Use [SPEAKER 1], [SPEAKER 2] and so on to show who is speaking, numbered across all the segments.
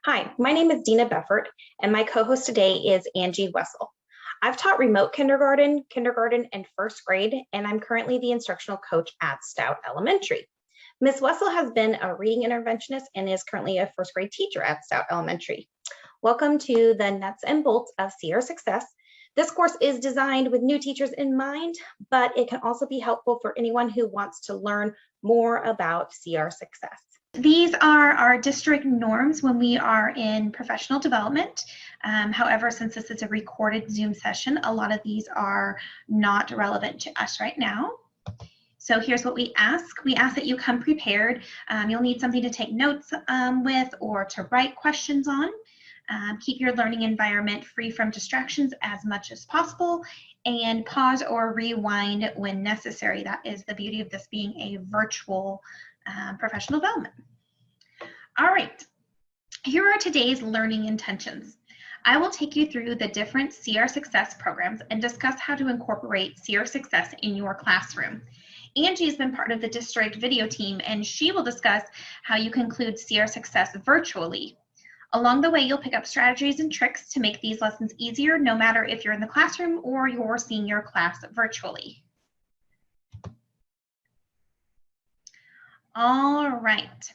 [SPEAKER 1] Hi, my name is Dina Beffert, and my co-host today is Angie Wessel. I've taught remote kindergarten, and first grade, and I'm currently the instructional coach at Stout Elementary. Ms. Wessel has been a reading interventionist and is currently a first grade teacher at Stout Elementary. Welcome to the nuts and bolts of CR Success. This course is designed with new teachers in mind, but it can also be helpful for anyone who wants to learn more about CR Success.
[SPEAKER 2] These are our district norms when we are in professional development. However, since this is a recorded Zoom session, a lot of these are not relevant to us right now. So here's what we ask. We ask that you come prepared. You'll need something to take notes with or to write questions on. Keep your learning environment free from distractions as much as possible, and pause or rewind when necessary. That is the beauty of this being a virtual professional development. All right, here are today's learning intentions. I will take you through the different CR Success programs and discuss how to incorporate CR Success in your classroom. Angie has been part of the district video team, and she will discuss how you can include CR Success virtually. Along the way, you'll pick up strategies and tricks to make these lessons easier, no matter if you're in the classroom or you're seeing your class virtually. All right.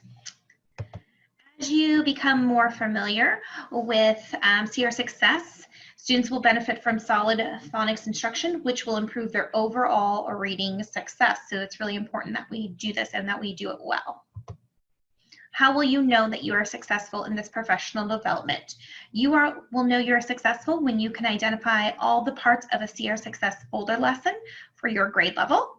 [SPEAKER 2] As you become more familiar with CR Success, students will benefit from solid phonics instruction, which will improve their overall reading success. So it's really important that we do this and that we do it well. How will you know that you are successful in this professional development? You will know you're successful when you can identify all the parts of a CR Success folder lesson for your grade level,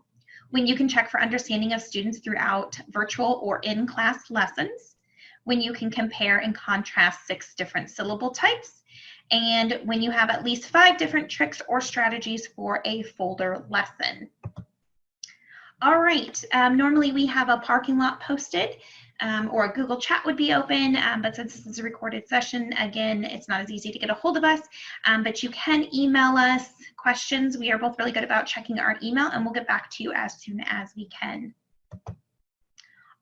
[SPEAKER 2] when you can check for understanding of students throughout virtual or in-class lessons, when you can compare and contrast 6 different syllable types, and when you have at least 5 different tricks or strategies for a folder lesson. All right, normally we have a parking lot posted or a Google chat would be open, but since this is a recorded session, again, it's not as easy to get a hold of us, but you can email us questions. We are both really good about checking our email, and we'll get back to you as soon as we can.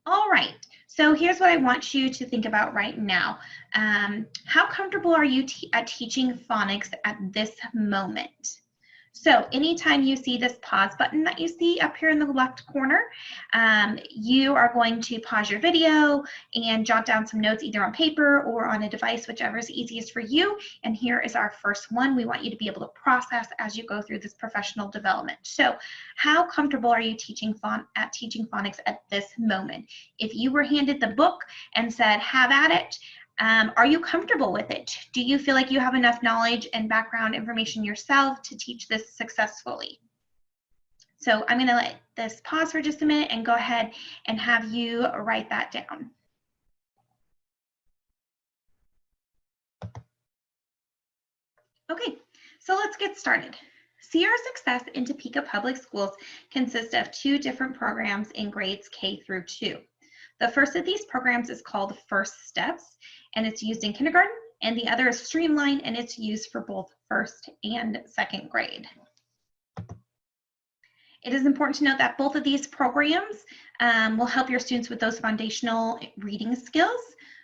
[SPEAKER 2] All right, so here's what I want you to think about right now. How comfortable are you at teaching phonics at this moment? So anytime you see this pause button that you see up here in the left corner, you are going to pause your video and jot down some notes either on paper or on a device, whichever is easiest for you. And here is our first one. We want you to be able to process as you go through this professional development. So how comfortable are you teaching phonics at this moment? If you were handed the book and said, have at it, are you comfortable with it? Do you feel like you have enough knowledge and background information yourself to teach this successfully? So I'm going to let this pause for just a minute and go ahead and have you write that down. Okay, so let's get started. CR Success in Topeka Public Schools consists of 2 different programs in grades K through 2. The first of these programs is called First Steps, and it's used in kindergarten, and the other is Streamline, and it's used for both first and second grade. It is important to note that both of these programs will help your students with those foundational reading skills,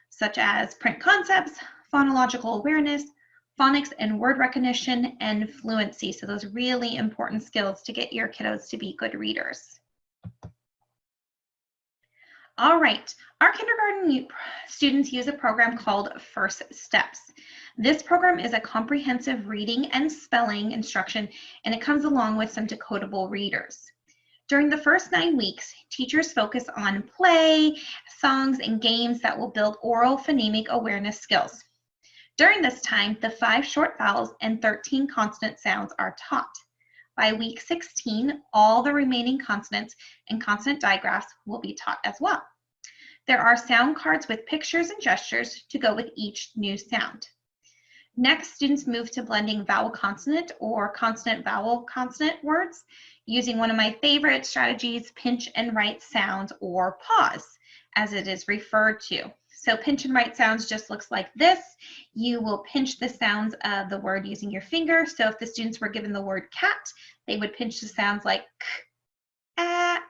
[SPEAKER 2] such as print concepts, phonological awareness, phonics and word recognition, and fluency. So those really important skills to get your kiddos to be good readers. All right, our kindergarten students use a program called First Steps. This program is a comprehensive reading and spelling instruction, and it comes along with some decodable readers. During the first 9 weeks, teachers focus on play, songs, and games that will build oral phonemic awareness skills. During this time, the 5 short vowels and 13 consonant sounds are taught. By week 16, all the remaining consonants and consonant digraphs will be taught as well. There are sound cards with pictures and gestures to go with each new sound. Next, students move to blending vowel consonant or consonant vowel consonant words using one of my favorite strategies, pinch and write sounds, or pause, as it is referred to. So pinch and write sounds just looks like this. You will pinch the sounds of the word using your finger. So if the students were given the word cat, they would pinch the sounds like k, at,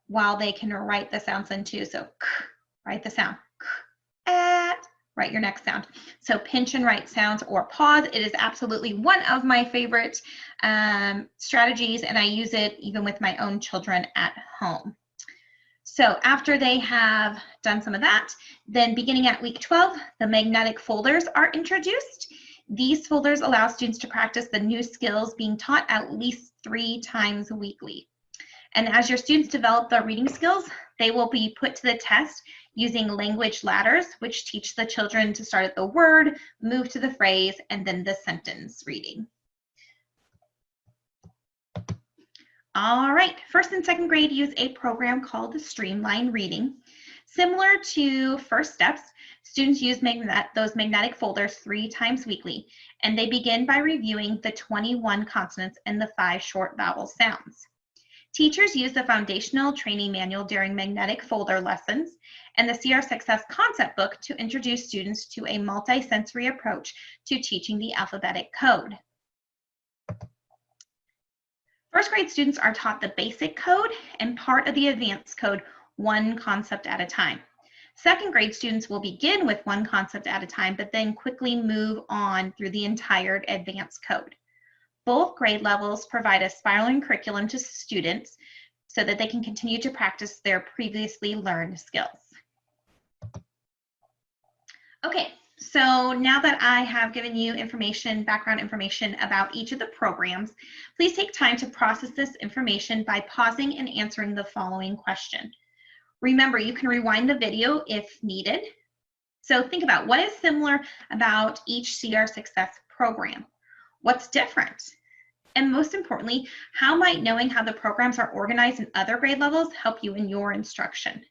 [SPEAKER 2] while they can write the sounds in too. So k, write the sound k, at, write your next sound. So pinch and write sounds or pause. It is absolutely one of my favorite strategies, and I use it even with my own children at home. So after they have done some of that, then beginning at week 12, the magnetic folders are introduced. These folders allow students to practice the new skills being taught at least 3 times weekly. And as your students develop their reading skills, they will be put to the test using language ladders, which teach the children to start at the word, move to the phrase, and then the sentence reading. All right, first and second grade use a program called the Streamline Reading. Similar to First Steps, students use those magnetic folders 3 times weekly, and they begin by reviewing the 21 consonants and the 5 short vowel sounds. Teachers use the foundational training manual during magnetic folder lessons and the CR Success concept book to introduce students to a multi-sensory approach to teaching the alphabetic code. First grade students are taught the basic code and part of the advanced code, one concept at a time. Second grade students will begin with one concept at a time, but then quickly move on through the entire advanced code. Both grade levels provide a spiraling curriculum to students so that they can continue to practice their previously learned skills. Okay, so now that I have given you background information about each of the programs, please take time to process this information by pausing and answering the following question. Remember, you can rewind the video if needed. So think about what is similar about each CR Success program. What's different? And most importantly, how might knowing how the programs are organized in other grade levels help you in your instruction?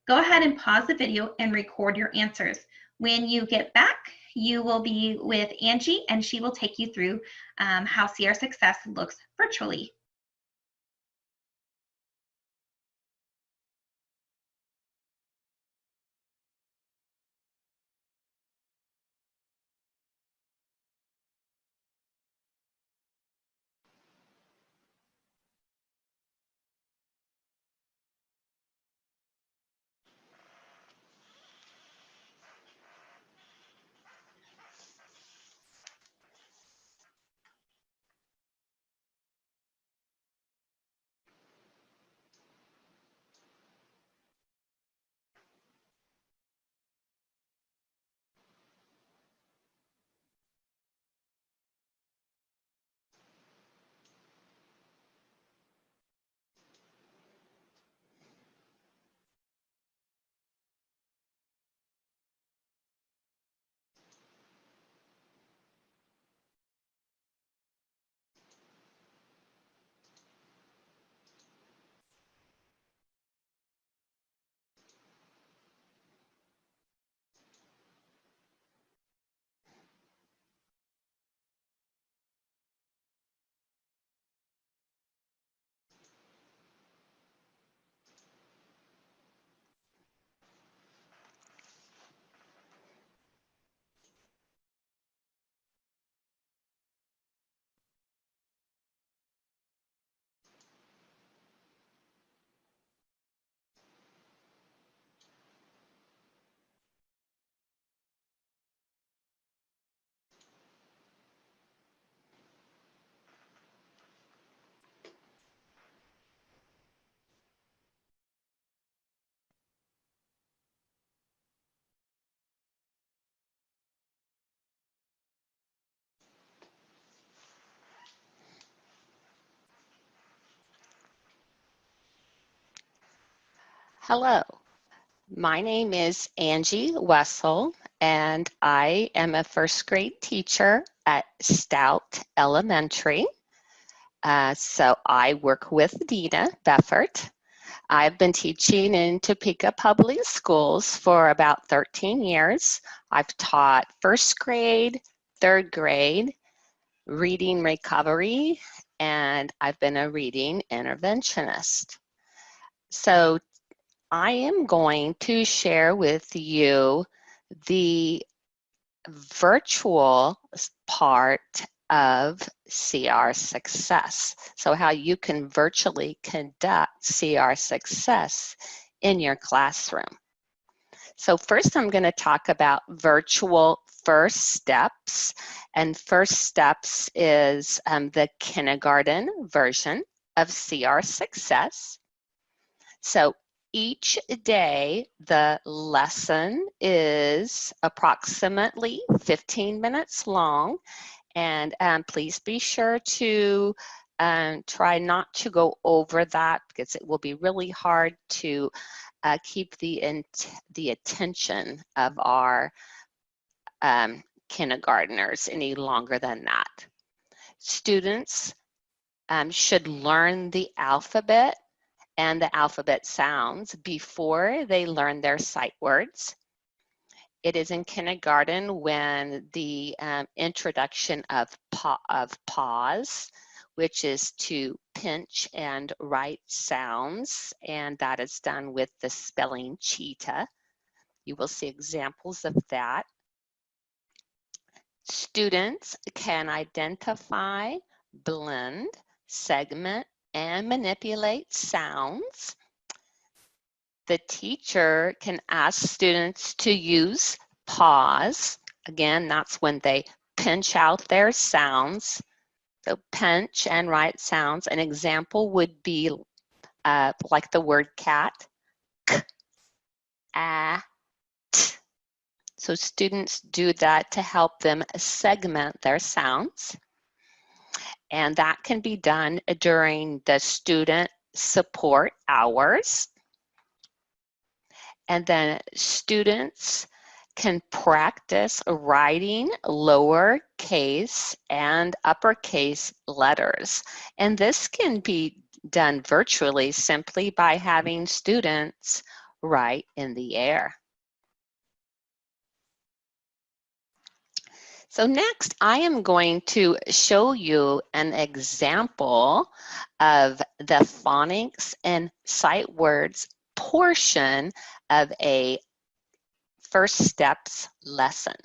[SPEAKER 2] Go ahead and pause the video and record your answers. When you get back, you will be with Angie, and she will take you through how CR Success looks virtually.
[SPEAKER 3] Hello, my name is Angie Wessel, and I am a first grade teacher at Stout Elementary. So I work with Dina Beffert. I've been teaching in Topeka Public Schools for about 13 years. I've taught first grade, third grade, reading recovery, and I've been a reading interventionist. So I am going to share with you the virtual part of CR Success. So how you can virtually conduct CR Success in your classroom. So first I'm going to talk about virtual first steps. And first steps is the kindergarten version of CR Success. So each day the lesson is approximately 15 minutes long. And please be sure to try not to go over that because it will be really hard to keep the attention of our kindergartners any longer than that. Students should learn the alphabet and the alphabet sounds before they learn their sight words. It is in kindergarten when the introduction of pause, which is to pinch and write sounds, and that is done with the spelling cheetah. You will see examples of that. Students can identify, blend, segment, and manipulate sounds. The teacher can ask students to use pause. Again, that's when they pinch out their sounds. So pinch and write sounds. An example would be like the word cat. K, a, t. So students do that to help them segment their sounds. And that can be done during the student support hours. And then students can practice writing lowercase and uppercase letters. And this can be done virtually simply by having students write in the air. So next, I am going to show you an example of the phonics and sight words portion of a first steps lesson.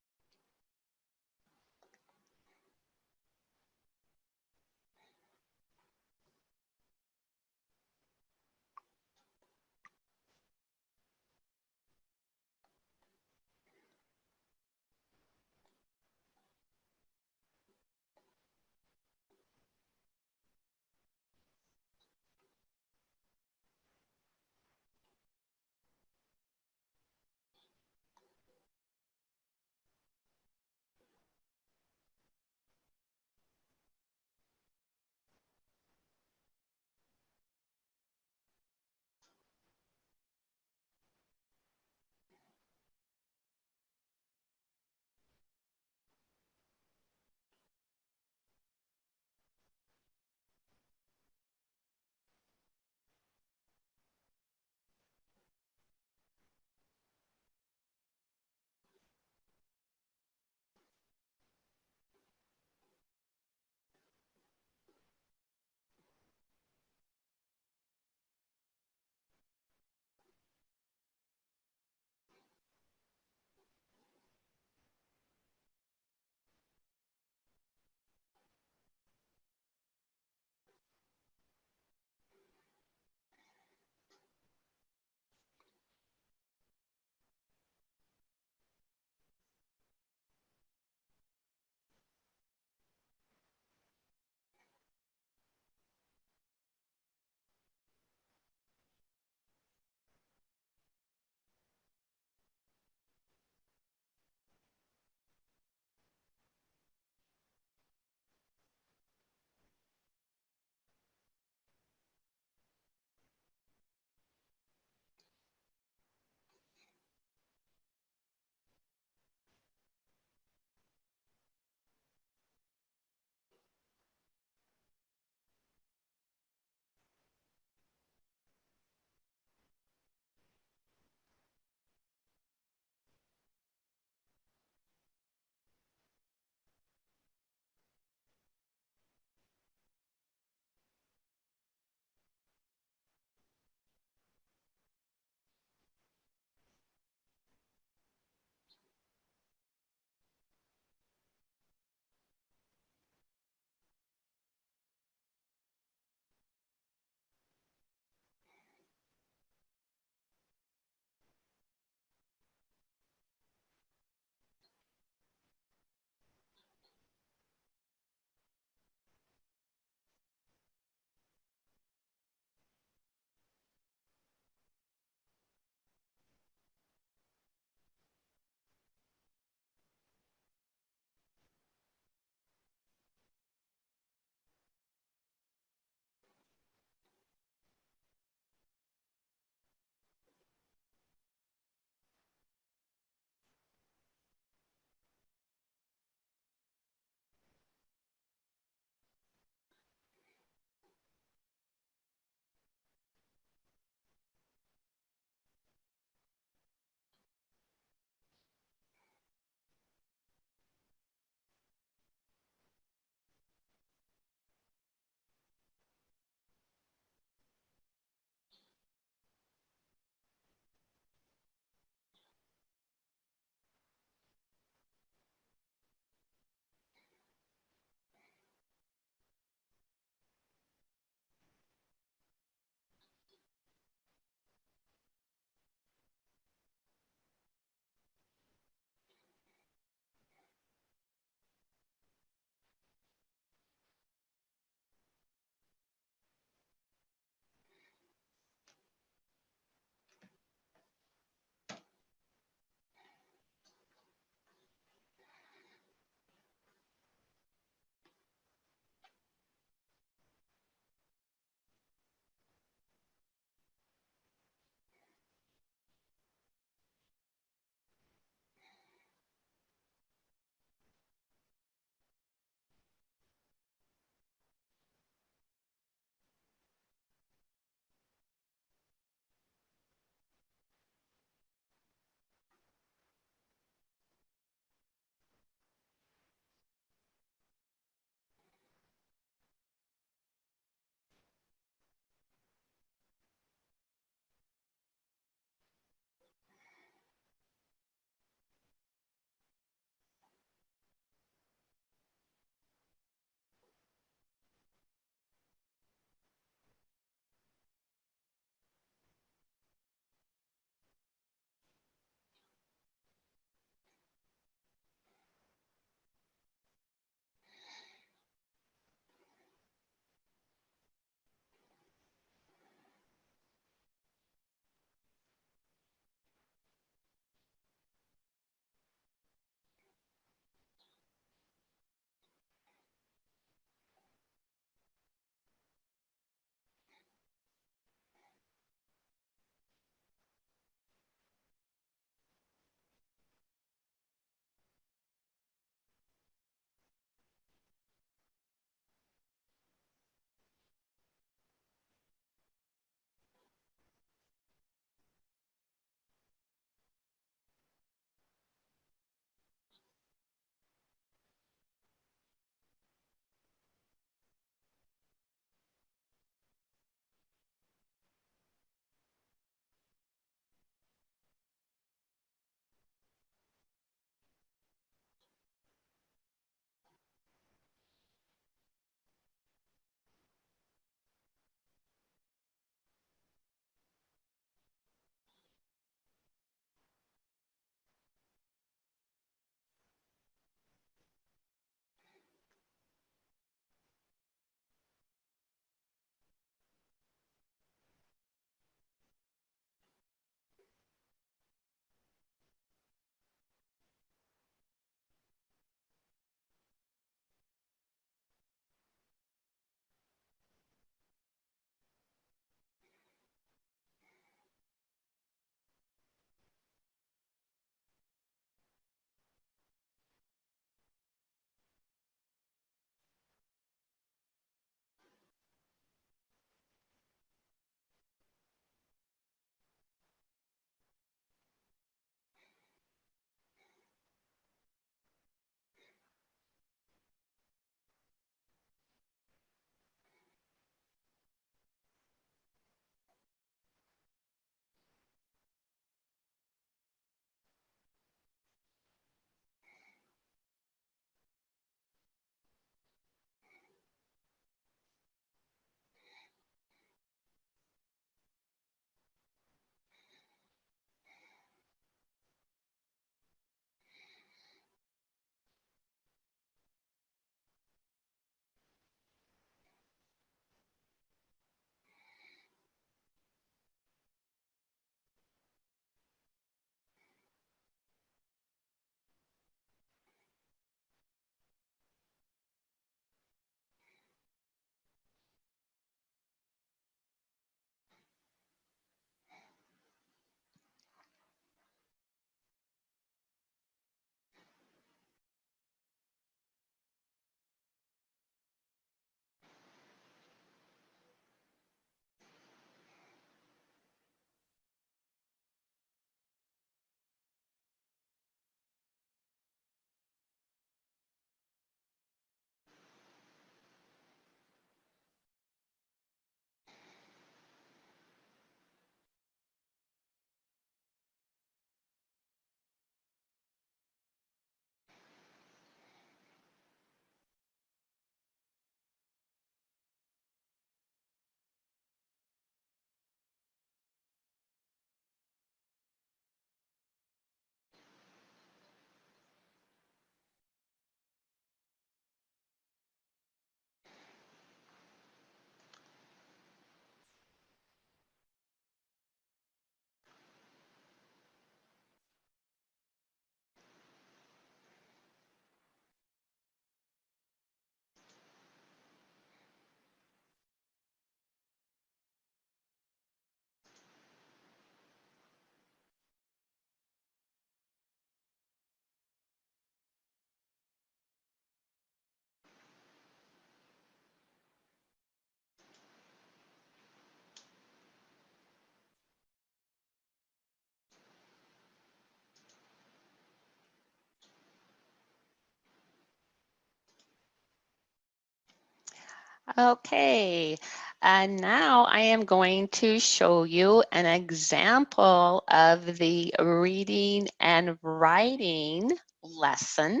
[SPEAKER 3] Okay, and now I am going to show you an example of the reading and writing lesson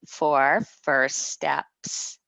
[SPEAKER 3] for first steps.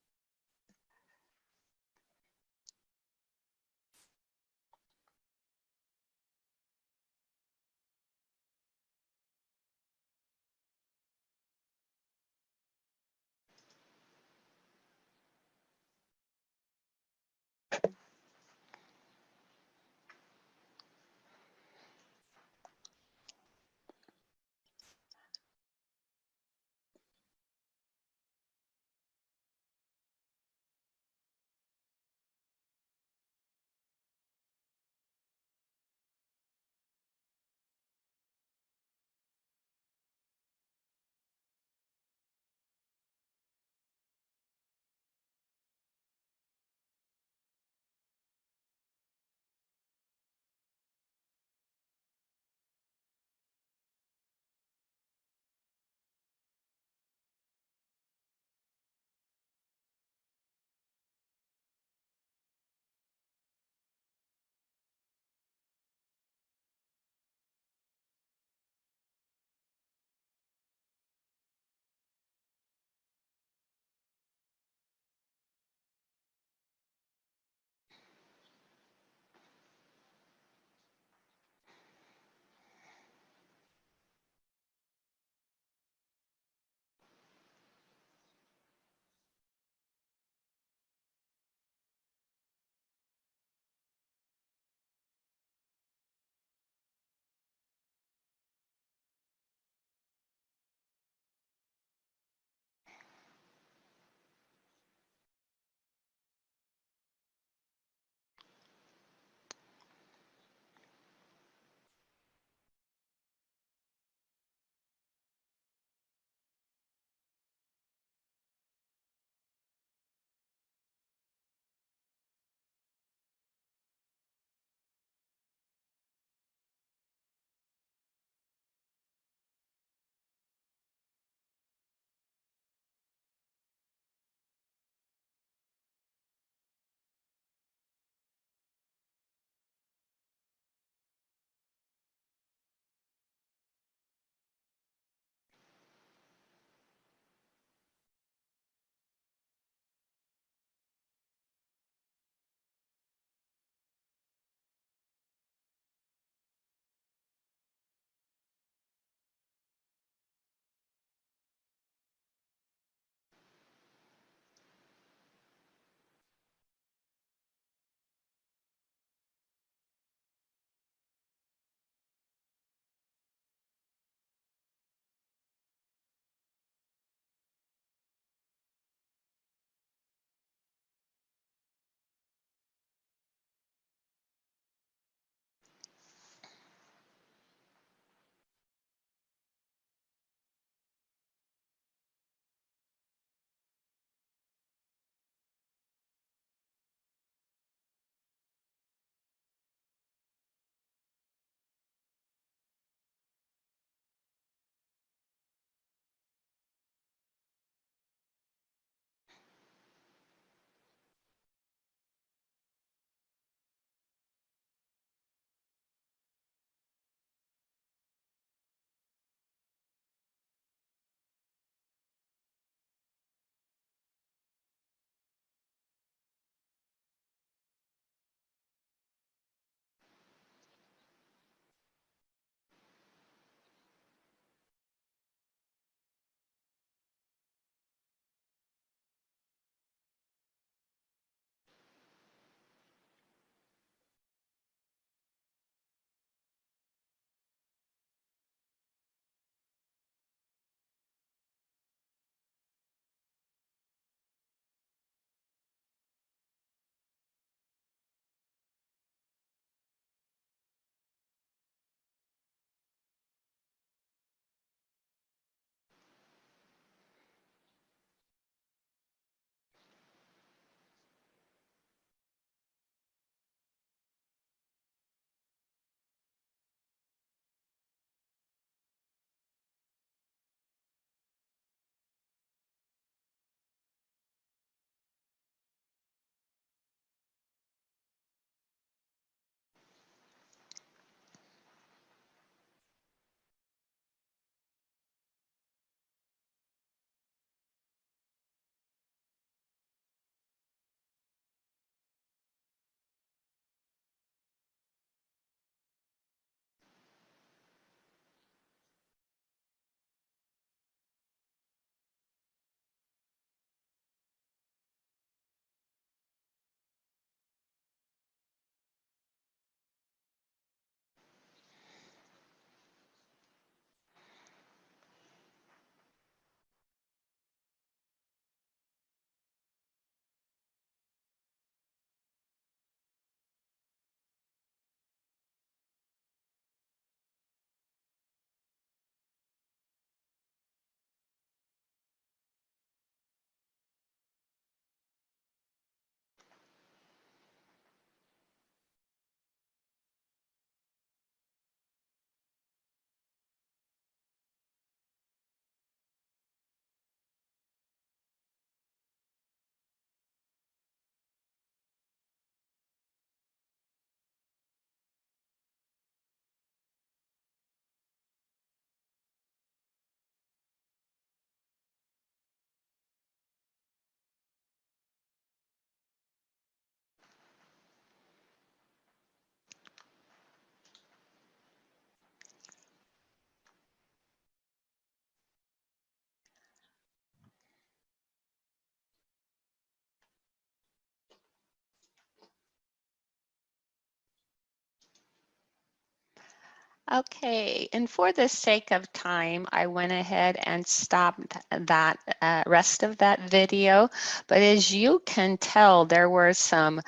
[SPEAKER 3] Okay, and for the sake of time, I went ahead and stopped that rest of that video. But as you can tell, there were some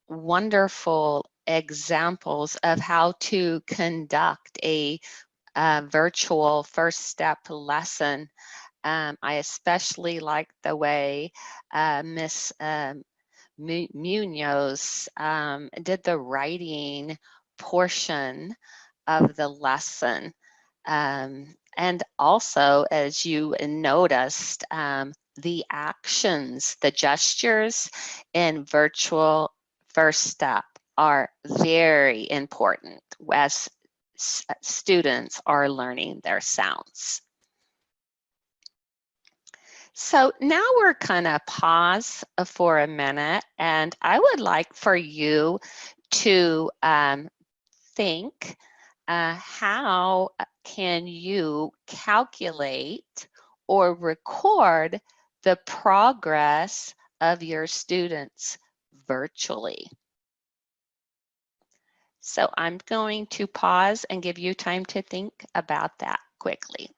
[SPEAKER 3] wonderful examples of how to conduct a virtual first step lesson. I especially like the way Miss Munoz did the writing portion of the lesson. And also, as you noticed, the actions, the gestures in virtual first step are very important as students are learning their sounds. So now we're gonna pause for a minute, and I would like for you to think how can you calculate or record the progress of your students virtually. So I'm going to pause and give you time to think about that quickly.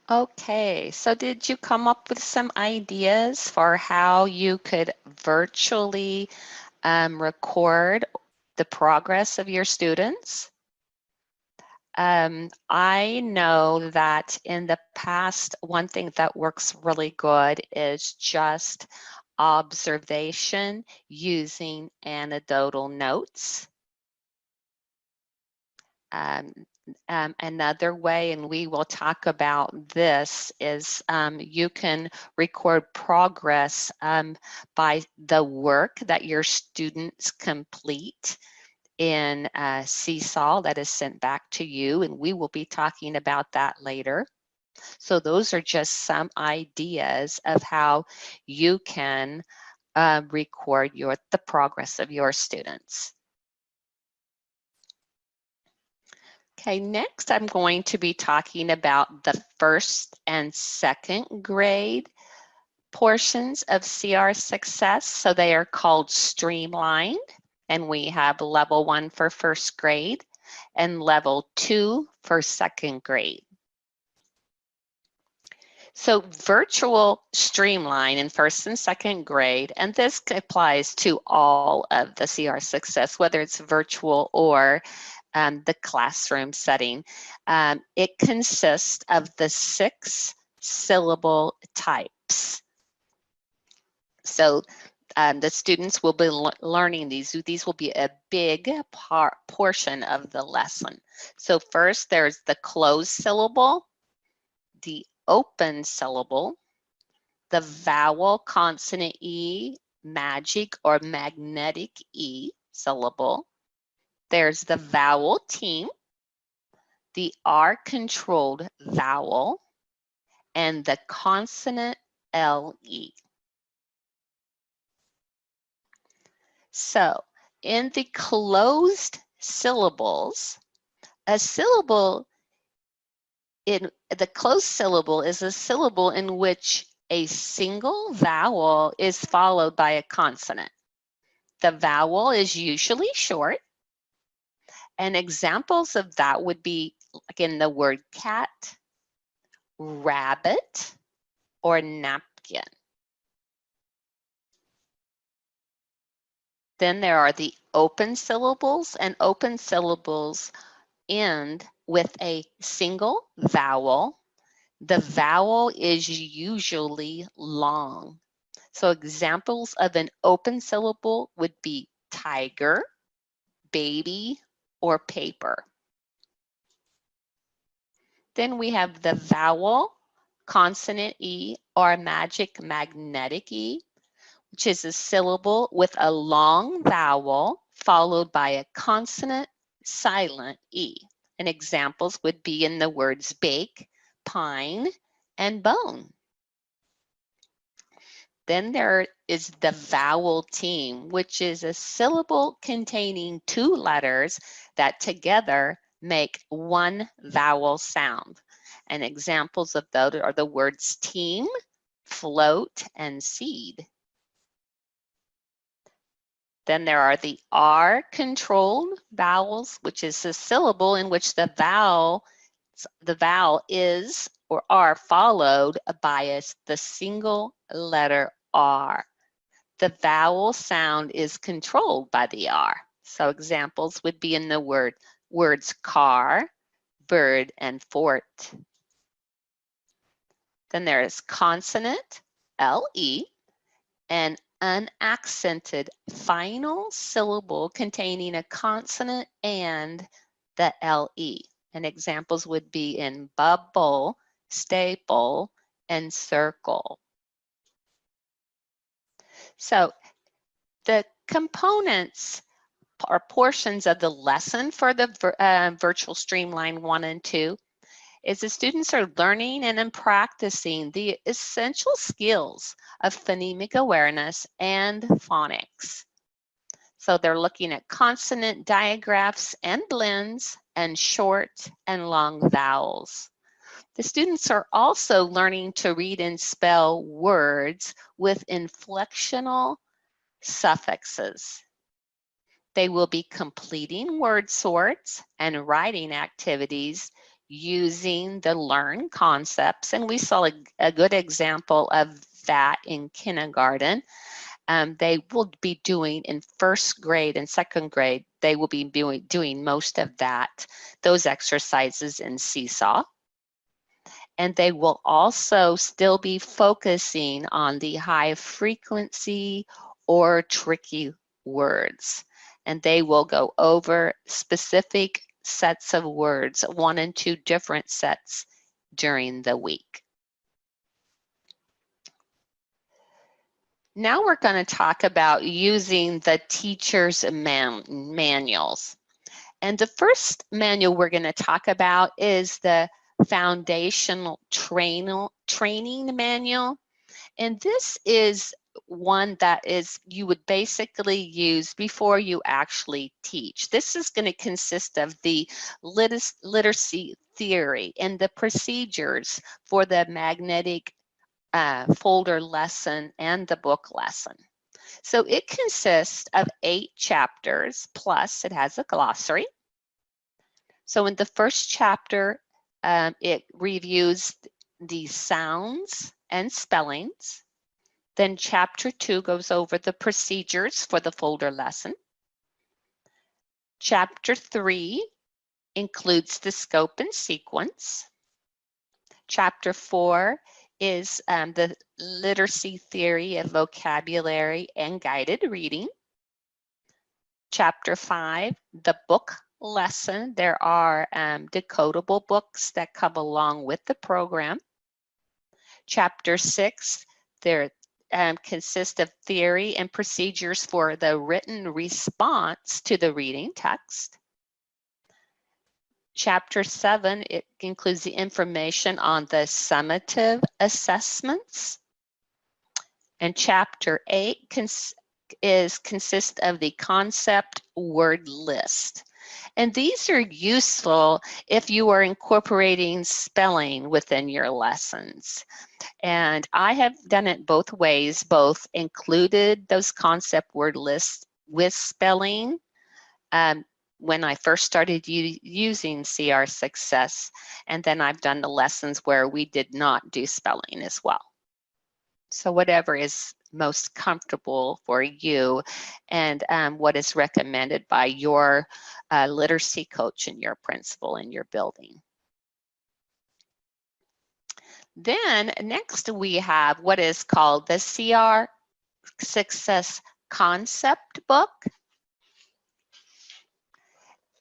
[SPEAKER 3] Okay, so did you come up with some ideas for how you could virtually record the progress of your students? I know that in the past, one thing that works really good is just observation using anecdotal notes. Another way, and we will talk about this, is you can record progress by the work that your students complete in Seesaw that is sent back to you, and we will be talking about that later. So those are just some ideas of how you can record the progress of your students. Okay, next I'm going to be talking about the first and second grade portions of CR Success. So they are called streamlined, and we have level 1 for first grade and level 2 for second grade. So virtual streamline in first and second grade, and this applies to all of the CR Success, whether it's virtual or the classroom setting. It consists of the 6 syllable types. So the students will be learning these. These will be a big portion of the lesson. So first there's the closed syllable, the open syllable, the vowel consonant E, magic or magnetic E syllable. There's the vowel team, the R-controlled vowel, and the consonant LE. So in the closed syllables, a syllable in the closed syllable is a syllable in which a single vowel is followed by a consonant. The vowel is usually short, and examples of that would be, again, the word cat, rabbit, or napkin. Then there are the open syllables, and open syllables end with a single vowel. The vowel is usually long. So examples of an open syllable would be tiger, baby, or paper. Then we have the vowel, consonant E, or magic magnetic E, which is a syllable with a long vowel followed by a consonant silent E. And examples would be in the words bake, pine, and bone. Then there is the vowel team, which is a syllable containing 2 letters that together make one vowel sound. And examples of those are the words team, float, and seed. Then there are the R-controlled vowels, which is a syllable in which the vowel is or are followed by the single letter R. The vowel sound is controlled by the R. So examples would be in the words car, bird, and fort. Then there is consonant, LE, an unaccented final syllable containing a consonant and the LE. And examples would be in bubble, staple, and circle. So the components or portions of the lesson for the Virtual Streamline 1 and 2 is the students are learning and then practicing the essential skills of phonemic awareness and phonics. So they're looking at consonant digraphs and blends and short and long vowels. The students are also learning to read and spell words with inflectional suffixes. They will be completing word sorts and writing activities using the learn concepts. And we saw a good example of that in kindergarten. They will be doing in 1st grade and 2nd grade, they will be doing most of those exercises in Seesaw. And they will also still be focusing on the high frequency or tricky words. And they will go over specific sets of words, 1 and 2 different sets during the week. Now we're going to talk about using the teacher's manuals. And the first manual we're going to talk about is the foundational training manual. And this is one that you would basically use before you actually teach. This is going to consist of the literacy theory and the procedures for the magnetic folder lesson and the book lesson. So it consists of 8 chapters, plus it has a glossary. So in the first chapter, it reviews the sounds and spellings. Then chapter 2 goes over the procedures for the folder lesson. Chapter 3 includes the scope and sequence. Chapter 4 is the literacy theory of vocabulary and guided reading. Chapter 5, the book lesson. There are decodable books that come along with the program. Chapter 6, there consists of theory and procedures for the written response to the reading text. Chapter 7, it includes the information on the summative assessments. And Chapter 8 consists of the concept word list. And these are useful if you are incorporating spelling within your lessons. And I have done it both ways, both included those concept word lists with spelling when I first started using CR Success, and then I've done the lessons where we did not do spelling as well. So whatever is most comfortable for you and what is recommended by your literacy coach and your principal in your building. Then next we have what is called the CR Success Concept Book.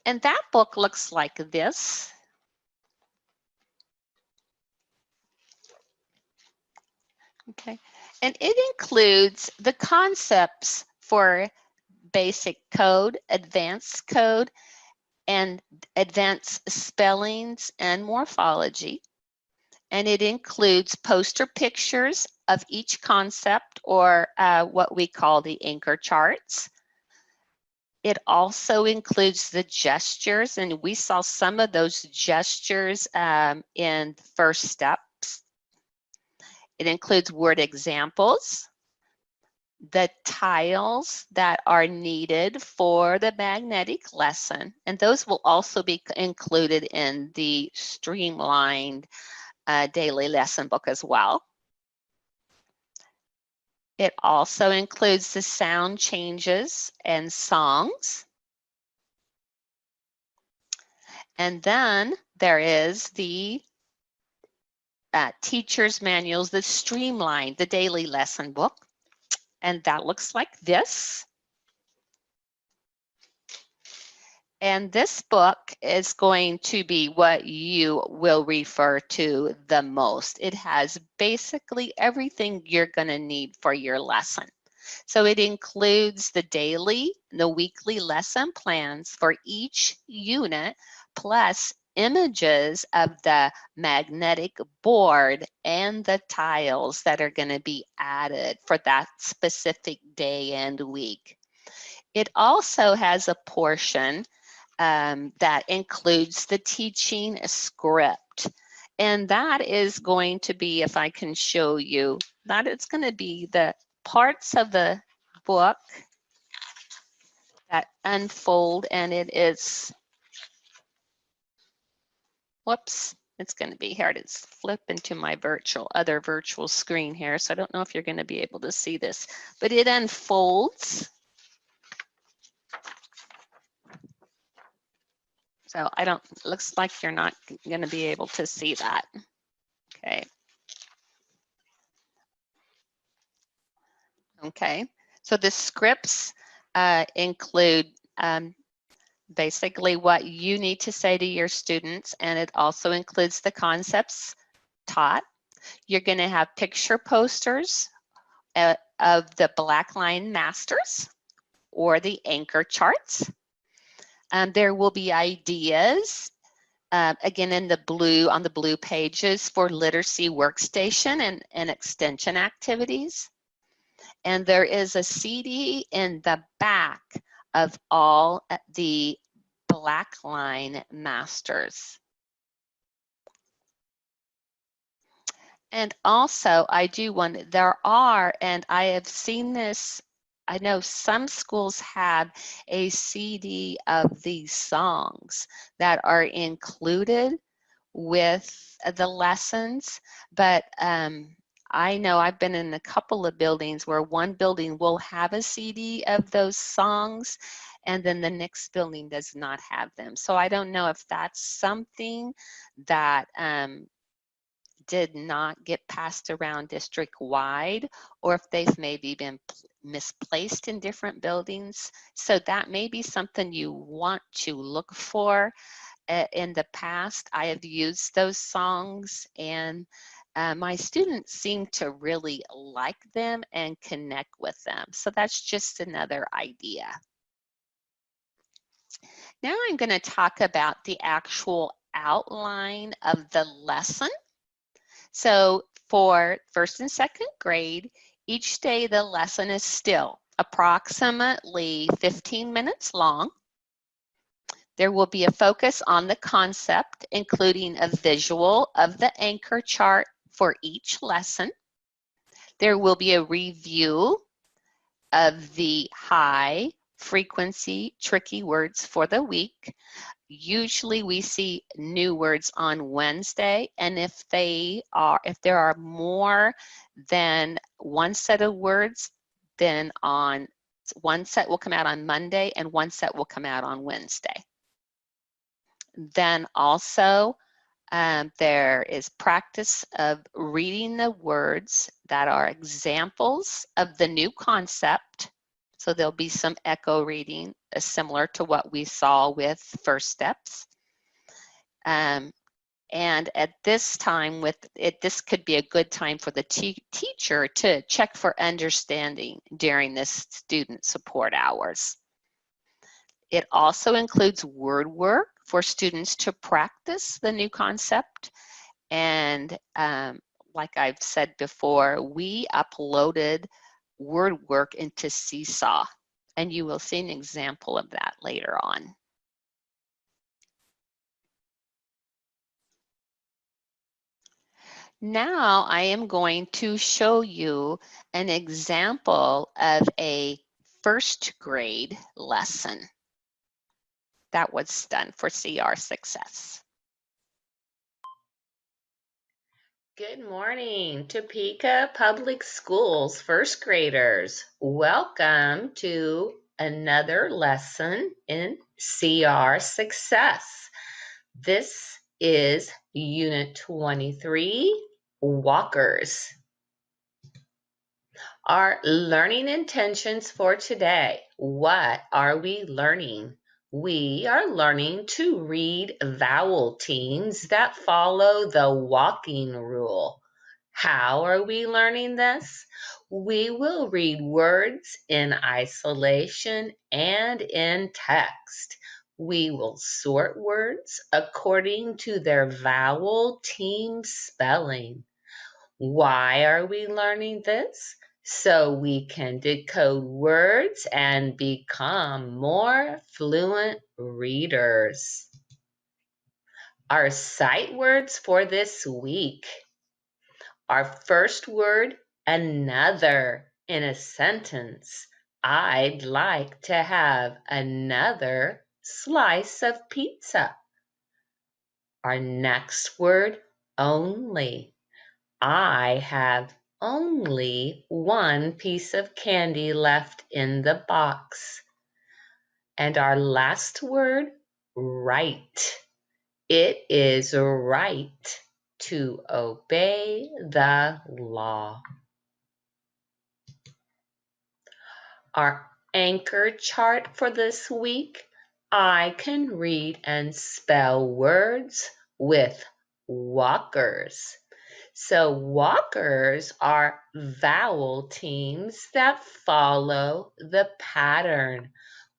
[SPEAKER 3] And that book looks like this. Okay, and it includes the concepts for basic code, advanced code, and advanced spellings and morphology. And it includes poster pictures of each concept, or what we call the anchor charts. It also includes the gestures, and we saw some of those gestures in the first steps. It includes word examples, the tiles that are needed for the magnetic lesson, and those will also be included in the streamlined daily lesson book as well. It also includes the sound changes and songs. And then there is the teacher's manuals that streamline the daily lesson book. And that looks like this. And this book is going to be what you will refer to the most. It has basically everything you're going to need for your lesson. So it includes the daily, the weekly lesson plans for each unit, plus images of the magnetic board and the tiles that are going to be added for that specific day and week. It also has a portion that includes the teaching script. And that is going to be, if I can show you, that it's going to be the parts of the book that unfold, and it is, whoops, it's going to be here. It's flip into my other virtual screen here. So I don't know if you're going to be able to see this, but it unfolds. So looks like you're not going to be able to see that. Okay. Okay, so the scripts include basically what you need to say to your students, and it also includes the concepts taught. You're going to have picture posters of the Black Line Masters or the anchor charts. There will be ideas, again, in the blue, on the blue pages for literacy workstation and extension activities. And there is a CD in the back of all the Black Line Masters. And also, there are, and I have seen this, I know some schools have a CD of these songs that are included with the lessons, but I know I've been in a couple of buildings where one building will have a CD of those songs, and then the next building does not have them. So I don't know if that's something that did not get passed around district-wide, or if they've maybe been misplaced in different buildings. So that may be something you want to look for. In the past, I have used those songs, and my students seem to really like them and connect with them. So that's just another idea. Now I'm going to talk about the actual outline of the lesson. So for first and second grade, each day the lesson is still approximately 15 minutes long. There will be a focus on the concept, including a visual of the anchor chart for each lesson. There will be a review of the high frequency tricky words for the week. Usually we see new words on Wednesday, and if there are more than one set of words, then one set will come out on Monday and one set will come out on Wednesday. Then also there is practice of reading the words that are examples of the new concept. So there'll be some echo reading similar to what we saw with first steps. And at this time, this could be a good time for the teacher to check for understanding during this student support hours. It also includes word work for students to practice the new concept. And like I've said before, we uploaded word work into Seesaw, and you will see an example of that later on. Now I am going to show you an example of a first grade lesson that was done for CR Success. Good morning, Topeka Public Schools first graders. Welcome to another lesson in CR Success. This is Unit 23, Walkers. Our learning intentions for today. What are we learning? We are learning to read vowel teams that follow the walking rule. How are we learning this? We will read words in isolation and in text. We will sort words according to their vowel team spelling. Why are we learning this? So we can decode words and become more fluent readers. Our sight words for this week. Our first word, another, in a sentence. I'd like to have another slice of pizza. Our next word, only. I have only one piece of candy left in the box. And our last word, right. It is right to obey the law. Our anchor chart for this week, I can read and spell words with walkers. So walkers are vowel teams that follow the pattern.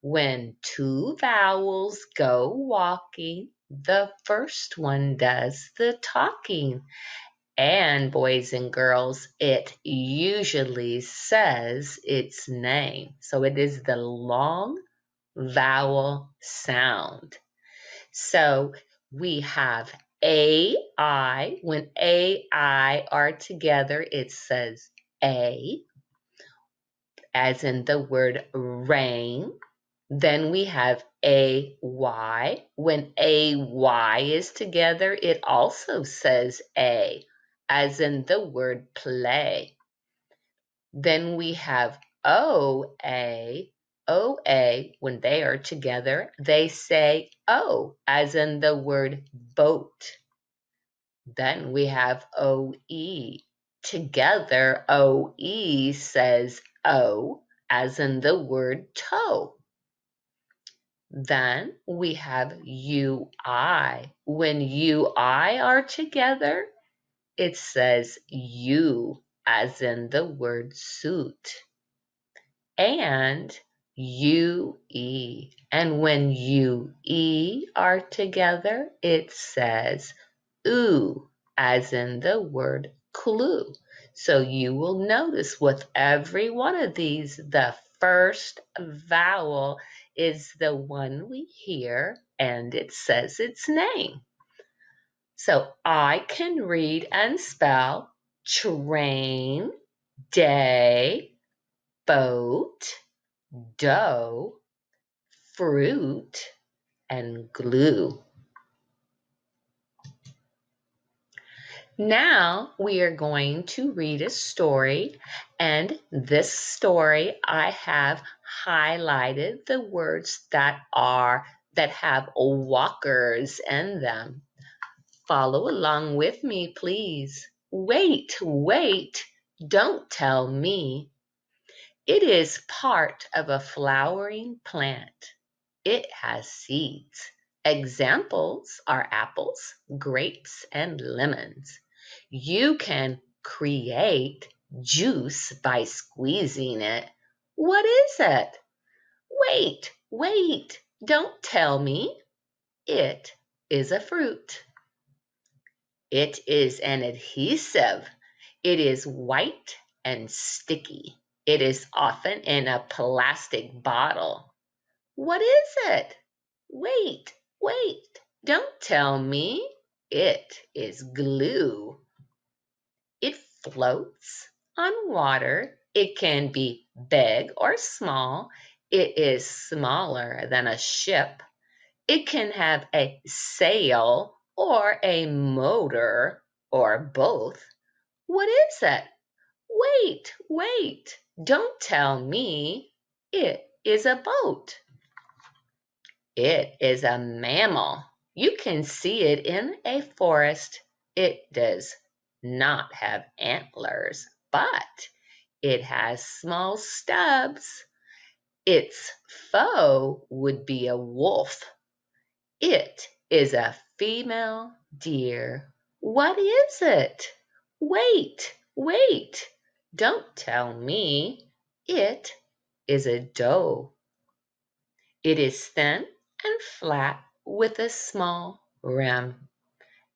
[SPEAKER 3] When two vowels go walking, the first one does the talking. And boys and girls, it usually says its name. So it is the long vowel sound. So we have A-I. When A-I are together, it says A, as in the word rain. Then we have A-Y. When A-Y is together, it also says A, as in the word play. Then we have O-A. O-A, when they are together, they say O, as in the word boat. Then we have O-E. Together, O-E says O, as in the word toe. Then we have U-I. When U-I are together, it says U, as in the word suit. And U-E. And when U-E are together, it says oo, as in the word clue. So you will notice with every one of these, the first vowel is the one we hear and it says its name. So I can read and spell train, day, boat, dough, fruit, and glue. Now we are going to read a story, and this story I have highlighted the words that have walkers in them. Follow along with me, please. Wait, don't tell me. It is part of a flowering plant. It has seeds,
[SPEAKER 4] Examples are apples, grapes, and lemons. You can create juice by squeezing it. What is it? Wait, don't tell me. It is a fruit. It is an adhesive. It is white and sticky. It is often in a plastic bottle. What is it? Wait, don't tell me. It is glue. It floats on water. It can be big or small. It is smaller than a ship. It can have a sail or a motor or both. What is it? Wait, don't tell me. It is a boat. It is a mammal. You can see it in a forest. It does not have antlers, but it has small stubs. Its foe would be a wolf. It is a female deer. What is it? Wait, don't tell me. It is a doe. It is thin and flat with a small rim.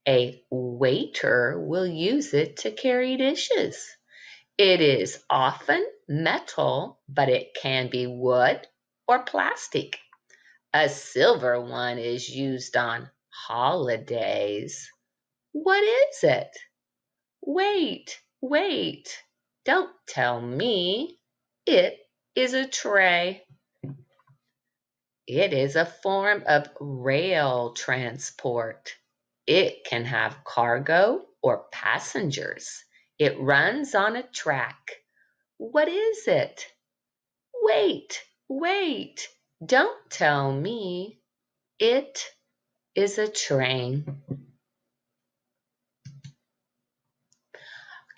[SPEAKER 4] A waiter will use it to carry dishes. It is often metal, but it can be wood or plastic. A silver one is used on holidays. What is it? Wait, don't tell me. It is a tray. It is a form of rail transport. It can have cargo or passengers. It runs on a track. What is it? Wait, don't tell me. It is a train.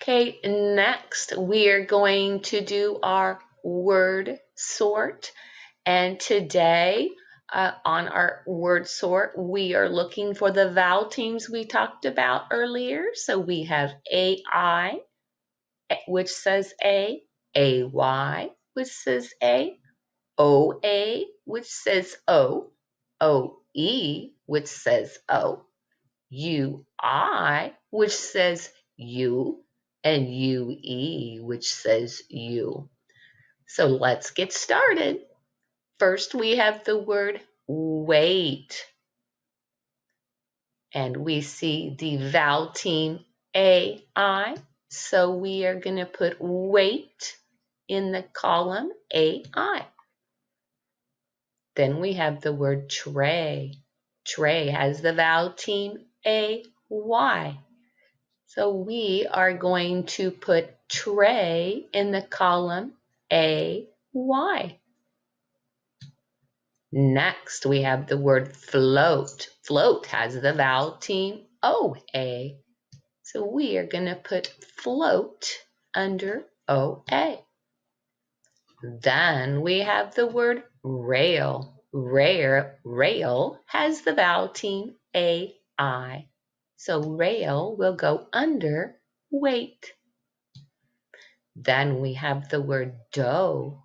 [SPEAKER 4] Okay, next we are going to do our word sort. And today on our word sort, we are looking for the vowel teams we talked about earlier. So we have AI, which says A, AY, which says A, OA, which says O, OE, which says O, UI, which says U, and UE, which says U. So let's get started. First, we have the word wait. And we see the vowel team AI. So we are going to put wait in the column AI. Then we have the word tray. Tray has the vowel team AY. So we are going to put tray in the column AY. Next, we have the word float. Float has the vowel team OA. So we are going to put float under OA. Then we have the word rail. Rail has the vowel team AI. So rail will go under wait. Then we have the word dough.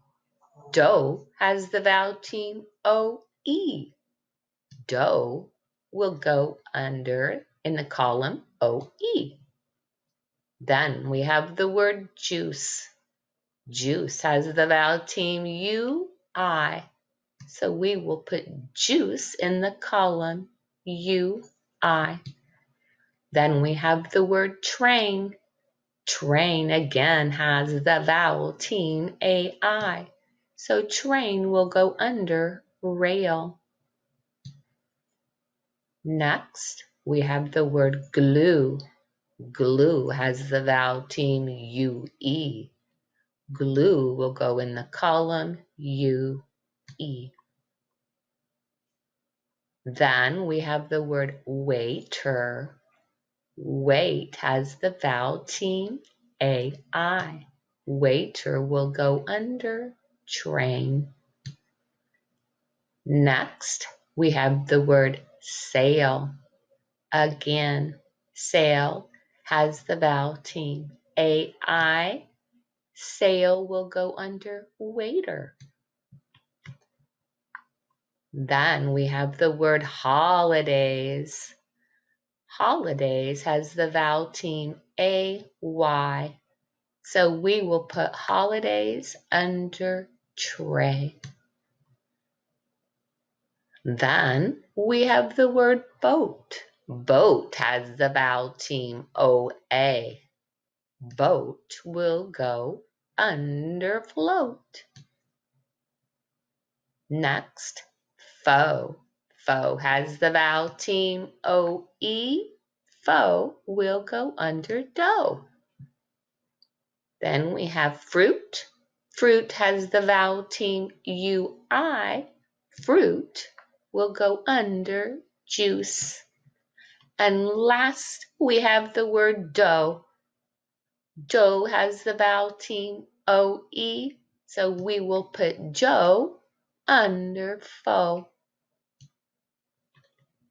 [SPEAKER 4] Dough has the vowel team OE. Dough will go under in the column OE. Then we have the word juice. Juice has the vowel team UI. So we will put juice in the column UI. Then we have the word train. Train again has the vowel team AI. So train will go under rail. Next, we have the word glue. Glue has the vowel team UE. Glue will go in the column UE. Then we have the word waiter. Wait has the vowel team AI. Waiter will go under train. Next, we have the word sail. Again, sail has the vowel team AI. Sail will go under waiter. Then we have the word holidays. Holidays has the vowel team AY. So we will put holidays under tray. Then we have the word boat. Boat has the vowel team OA. Boat will go under float. Next, foe. Foe has the vowel team OE. Foe will go under dough. Then we have fruit. Fruit has the vowel team UI. Fruit will go under juice. And last, we have the word dough. Dough has the vowel team OE, so we will put Joe under foe.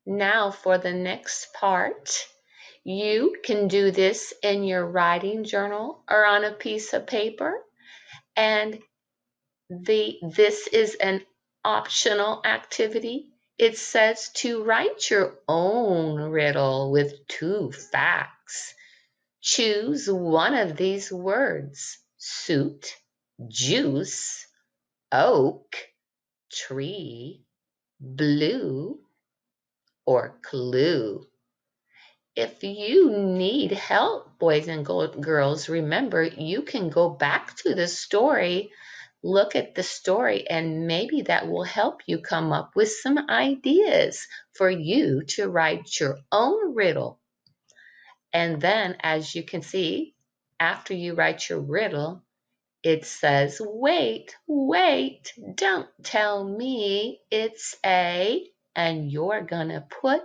[SPEAKER 4] Now for the next part. You can do this in your writing journal or on a piece of paper. And this is an optional activity. It says to write your own riddle with 2 facts. Choose one of these words: suit, juice, oak, tree, blue, or clue. If you need help, boys and girls, remember you can go back to the story, look at the story, and maybe that will help you come up with some ideas for you to write your own riddle. And then, as you can see, after you write your riddle, it says, wait, don't tell me it's A, and you're gonna put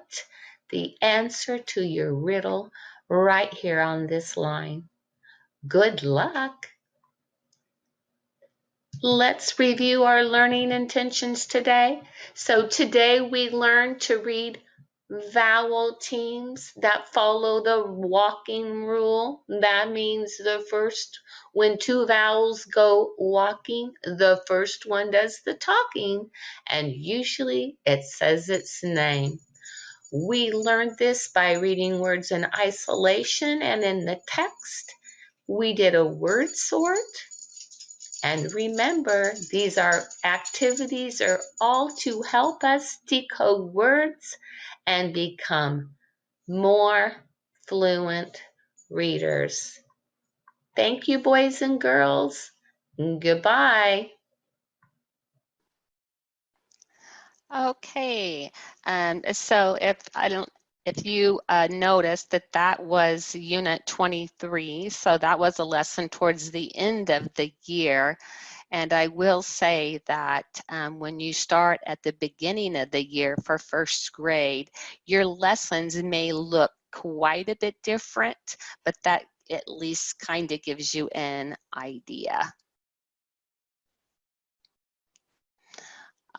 [SPEAKER 4] the answer to your riddle right here on this line. Good luck. Let's review our learning intentions today. So today we learned to read vowel teams that follow the walking rule. That means when 2 vowels go walking, the first one does the talking, and usually it says its name. We learned this by reading words in isolation and in the text. We did a word sort. And remember, these activities are all to help us decode words and become more fluent readers. Thank you, boys and girls. Goodbye.
[SPEAKER 3] Okay, so if you noticed that was Unit 23, so that was a lesson towards the end of the year. And I will say that when you start at the beginning of the year for first grade, your lessons may look quite a bit different, but that at least kind of gives you an idea.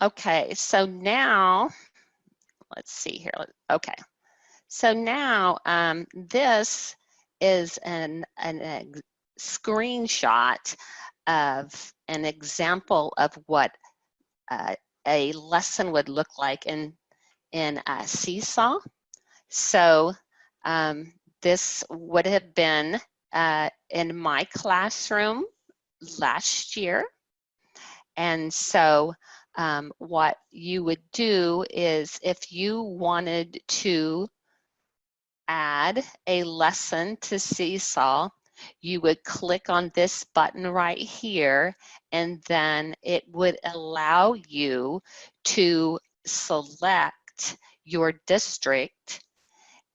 [SPEAKER 3] Okay, so now, let's see here. Okay, so now this is a screenshot of an example of what a lesson would look like in Seesaw. So this would have been in my classroom last year. And so what you would do is if you wanted to add a lesson to Seesaw, you would click on this button right here, and then it would allow you to select your district,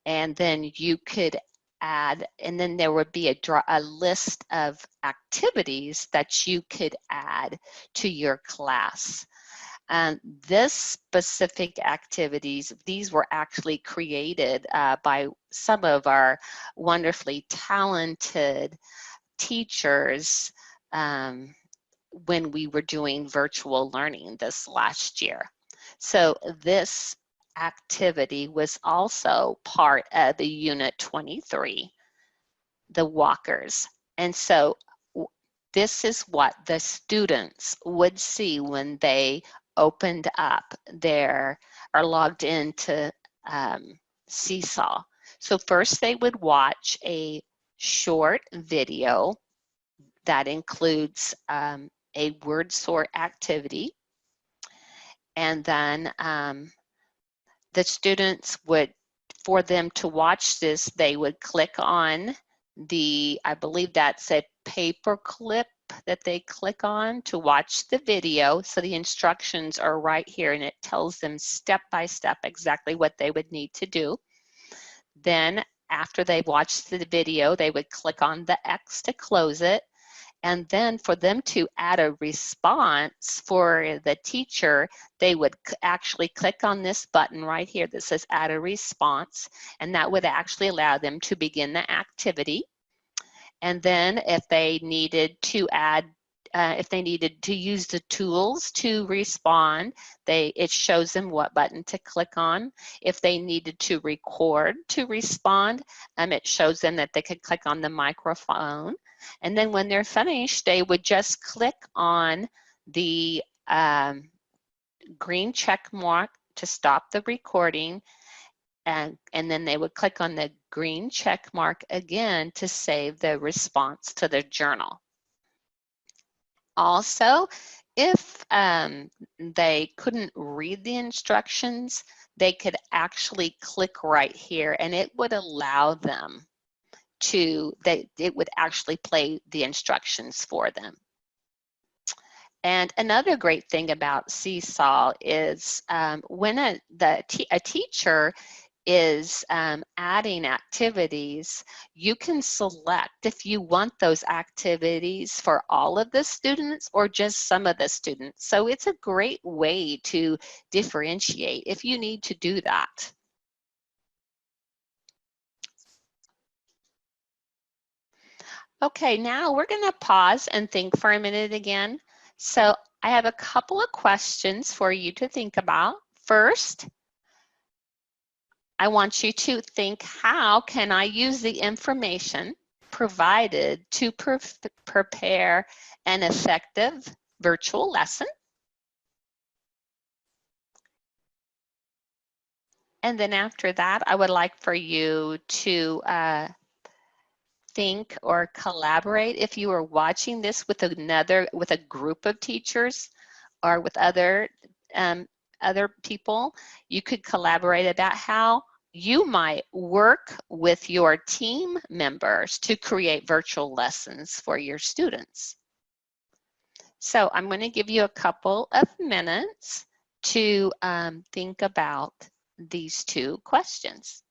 [SPEAKER 3] and then you could add, and then there would be a list of activities that you could add to your class. And this specific activities, these were actually created by some of our wonderfully talented teachers when we were doing virtual learning this last year. So this activity was also part of the Unit 23, the walkers. And so this is what the students would see when they opened up their, or logged into Seesaw. So first they would watch a short video that includes a word sort activity. And then the students would, for them to watch this, they would click on the, I believe that's a paper clip that they click on to watch the video. So the instructions are right here and it tells them step by step exactly what they would need to do. Then after they've watched the video, they would click on the X to close it. And then for them to add a response for the teacher, they would actually click on this button right here that says add a response, and that would actually allow them to begin the activity. And then if they needed to add, if they needed to use the tools to respond, it shows them what button to click on. If they needed to record to respond, it shows them that they could click on the microphone. And then when they're finished, they would just click on the green check mark to stop the recording. And then they would click on the green check mark again to save the response to their journal. Also, if they couldn't read the instructions, they could actually click right here and it would allow them to, it would actually play the instructions for them. And another great thing about Seesaw is when a teacher is adding activities, you can select if you want those activities for all of the students or just some of the students. So it's a great way to differentiate if you need to do that. Okay, now we're going to pause and think for a minute again. So I have a couple of questions for you to think about. First, I want you to think, how can I use the information provided to prepare an effective virtual lesson? And then after that, I would like for you to think or collaborate. If you are watching this with a group of teachers or with other people, you could collaborate about how you might work with your team members to create virtual lessons for your students. So I'm going to give you a couple of minutes to think about these two questions.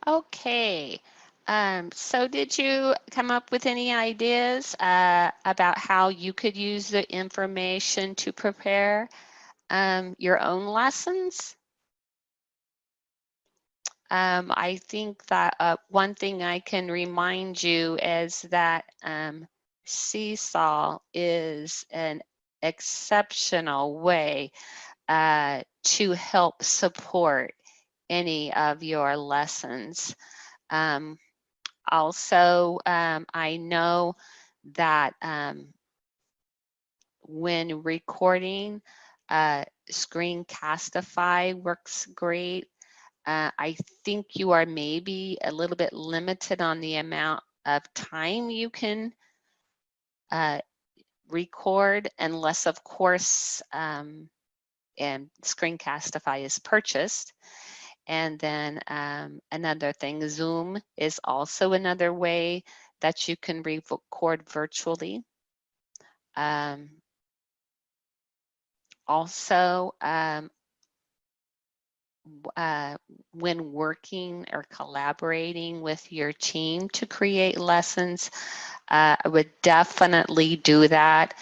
[SPEAKER 3] Okay, so did you come up with any ideas about how you could use the information to prepare your own lessons? I think that one thing I can remind you is that Seesaw is an exceptional way to help support any of your lessons. Also, I know that when recording Screencastify works great. I think you are maybe a little bit limited on the amount of time you can record, unless, of course, and Screencastify is purchased. And then another thing, Zoom is also another way that you can record virtually. Also, when working or collaborating with your team to create lessons, I would definitely do that.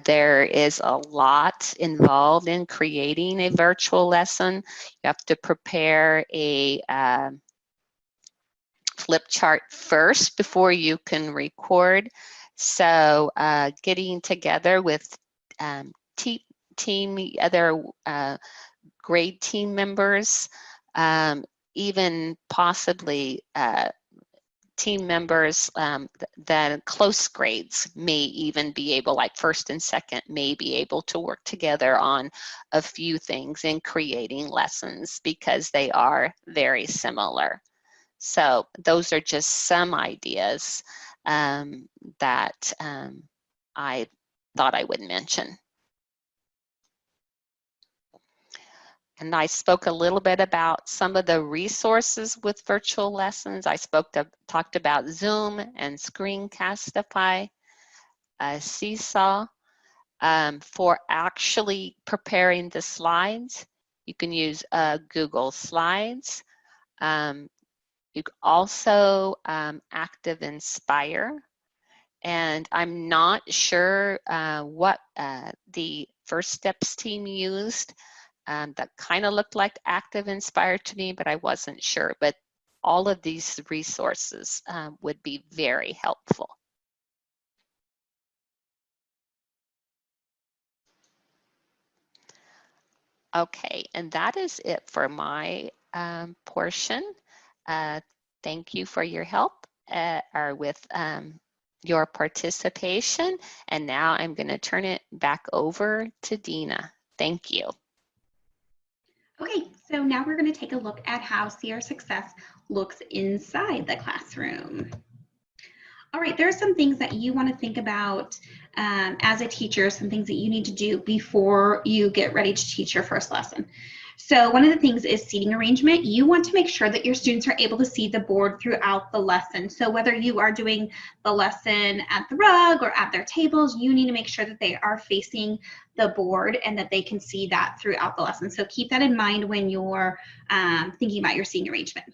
[SPEAKER 3] There is a lot involved in creating a virtual lesson. You have to prepare a flip chart first before you can record. So getting together with other grade team members, even possibly team members that close grades may even be able, like first and second, may be able to work together on a few things in creating lessons because they are very similar. So those are just some ideas that I thought I would mention. And I spoke a little bit about some of the resources with virtual lessons. I talked about Zoom and Screencastify, Seesaw. For actually preparing the slides, you can use Google Slides. You can also ActivInspire. And I'm not sure what the First Steps team used. That kind of looked like ActivInspire to me, but I wasn't sure. But all of these resources would be very helpful. Okay, and that is it for my portion. Thank you for your help or with your participation. And now I'm going to turn it back over to Dina. Thank you.
[SPEAKER 2] Okay, so now we're going to take a look at how Sierra Success looks inside the classroom. All right, there are some things that you want to think about as a teacher, some things that you need to do before you get ready to teach your first lesson. So one of the things is seating arrangement. You want to make sure that your students are able to see the board throughout the lesson. So whether you are doing the lesson at the rug or at their tables, you need to make sure that they are facing the board and that they can see that throughout the lesson. So keep that in mind when you're thinking about your seating arrangement.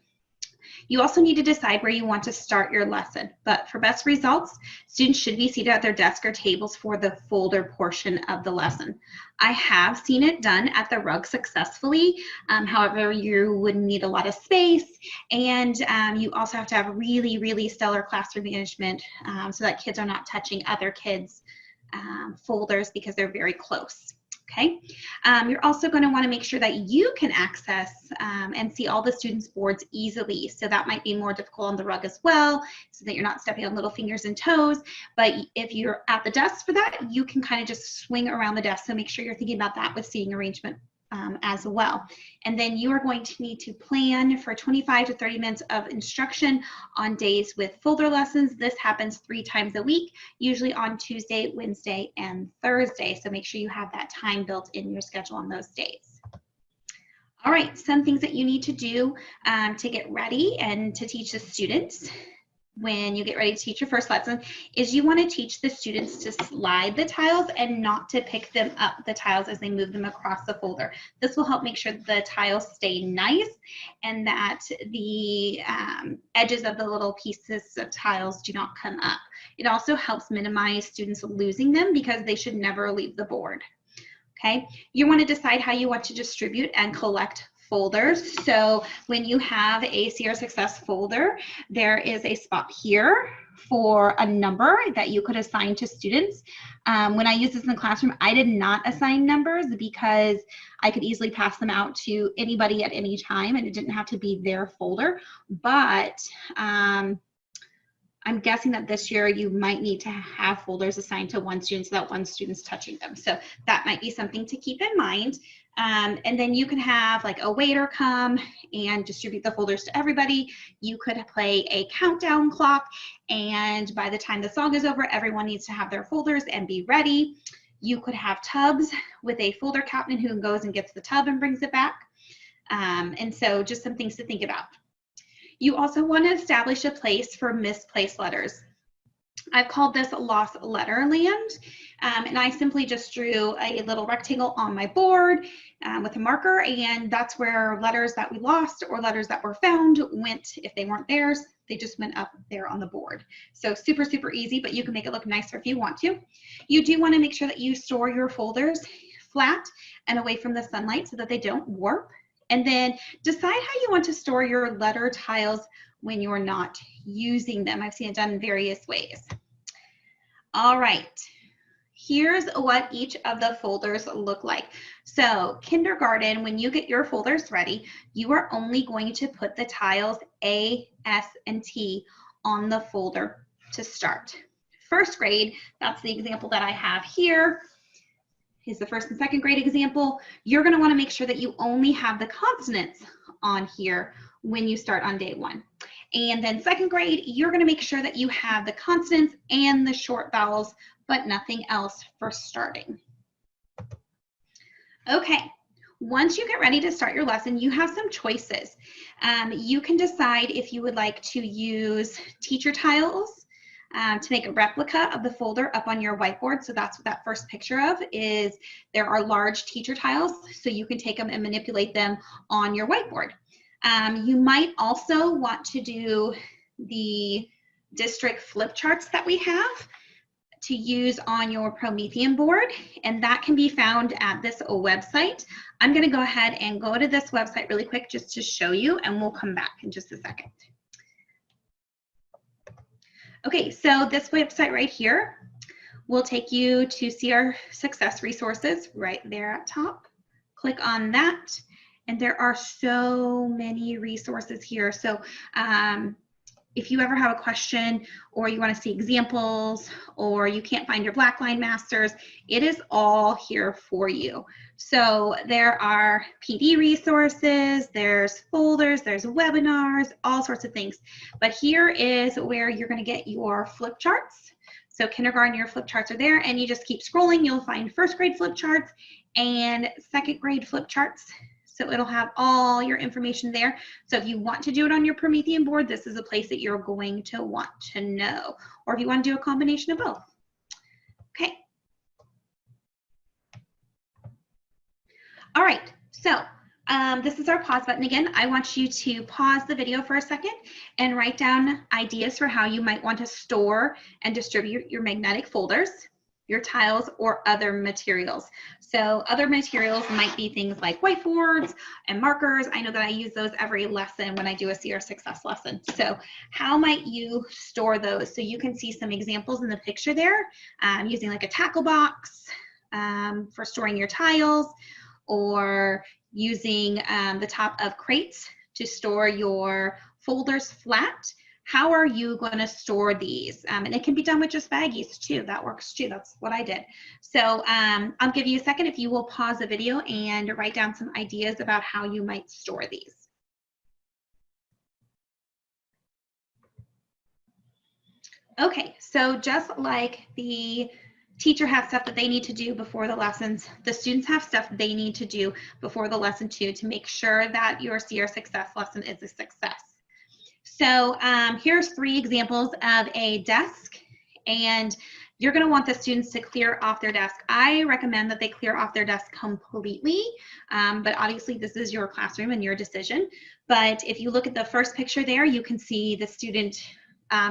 [SPEAKER 2] You also need to decide where you want to start your lesson, but for best results, students should be seated at their desk or tables for the folder portion of the lesson. I have seen it done at the rug successfully. However, you would need a lot of space, and you also have to have really, really stellar classroom management so that kids are not touching other kids' folders because they're very close. Okay, you're also going to want to make sure that you can access and see all the students' boards easily. So that might be more difficult on the rug as well, so that you're not stepping on little fingers and toes. But if you're at the desk for that, you can kind of just swing around the desk. So make sure you're thinking about that with seating arrangement as well. And then you are going to need to plan for 25 to 30 minutes of instruction on days with folder lessons. This happens 3 times a week, usually on Tuesday, Wednesday, and Thursday. So make sure you have that time built in your schedule on those days. All right, some things that you need to do to get ready and to teach the students when you get ready to teach your first lesson is you want to teach the students to slide the tiles and not to pick them up, the tiles, as they move them across the folder. This will help make sure that the tiles stay nice and that the edges of the little pieces of tiles do not come up. It also helps minimize students losing them because they should never leave the board. Okay, you want to decide how you want to distribute and collect folders. So when you have a Sierra Success folder, there is a spot here for a number that you could assign to students. When I use this in the classroom, I did not assign numbers because I could easily pass them out to anybody at any time and it didn't have to be their folder. But I'm guessing that this year you might need to have folders assigned to one student so that one student's touching them. So that might be something to keep in mind. And then you can have like a waiter come and distribute the folders to everybody. You could play a countdown clock, and by the time the song is over, everyone needs to have their folders and be ready. You could have tubs with a folder captain who goes and gets the tub and brings it back. And so just some things to think about. You also want to establish a place for misplaced letters. I've called this Lost Letter Land, and I simply just drew a little rectangle on my board with a marker, and that's where letters that we lost or letters that were found went. If they weren't theirs, they just went up there on the board. So super, super easy, but you can make it look nicer if you want to. You do want to make sure that you store your folders flat and away from the sunlight so that they don't warp. And then decide how you want to store your letter tiles when you're not using them. I've seen it done in various ways. All right, here's what each of the folders look like. So kindergarten, when you get your folders ready, you are only going to put the tiles A, S, and T on the folder to start. First grade, that's the example that I have here. Is the first and second grade example. You're going to want to make sure that you only have the consonants on here when you start on day one. And then second grade, you're going to make sure that you have the consonants and the short vowels, but nothing else for starting. Okay, once you get ready to start your lesson, you have some choices. You can decide if you would like to use teacher tiles to make a replica of the folder up on your whiteboard. So that's what that first picture of is. There are large teacher tiles, so you can take them and manipulate them on your whiteboard. You might also want to do the district flip charts that we have to use on your Promethean board, and that can be found at this website. I'm going to go ahead and go to this website really quick just to show you, and we'll come back in just a second. Okay, so this website right here will take you to see our success resources right there at top. Click on that, and there are so many resources here. So if you ever have a question or you want to see examples or you can't find your Blackline Masters, it is all here for you. So there are PD resources, there's folders, there's webinars, all sorts of things. But here is where you're going to get your flip charts. So kindergarten, your flip charts are there, and you just keep scrolling. You'll find first grade flip charts and second grade flip charts. So it'll have all your information there. So if you want to do it on your Promethean board, this is a place that you're going to want to know. Or if you want to do a combination of both. Okay. All right, so this is our pause button again. I want you to pause the video for a second and write down ideas for how you might want to store and distribute your magnetic folders, your tiles, or other materials. So other materials might be things like whiteboards and markers. I know that I use those every lesson when I do a CR Success lesson. So how might you store those? So you can see some examples in the picture there, using like a tackle box for storing your tiles, or using the top of crates to store your folders flat. How are you going to store these? And it can be done with just baggies too. That works too. That's what I did. So I'll give you a second if you will pause the video and write down some ideas about how you might store these. Okay, so just like the teacher has stuff that they need to do before the lessons, the students have stuff they need to do before the lesson too to make sure that your CR Success lesson is a success. So here's 3 examples of a desk, and you're going to want the students to clear off their desk. I recommend that they clear off their desk completely, but obviously this is your classroom and your decision. But if you look at the first picture there, you can see the student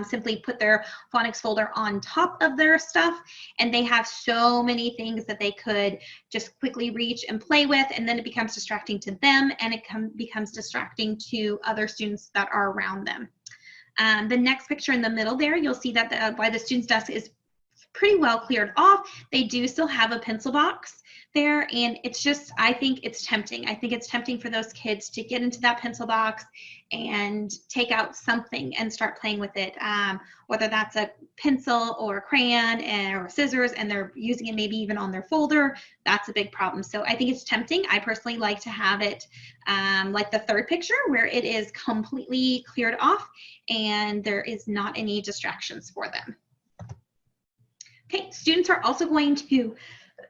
[SPEAKER 2] simply put their phonics folder on top of their stuff, and they have so many things that they could just quickly reach and play with, and then it becomes distracting to them, and it becomes distracting to other students that are around them. The next picture in the middle there, you'll see that while the student's desk is pretty well cleared off, they do still have a pencil box there, and it's just, I think it's tempting. I think it's tempting for those kids to get into that pencil box and take out something and start playing with it, whether that's a pencil or a crayon or scissors, and they're using it maybe even on their folder. That's a big problem. So I think it's tempting. I personally like to have it like the third picture, where it is completely cleared off and there is not any distractions for them. Okay, students are also going to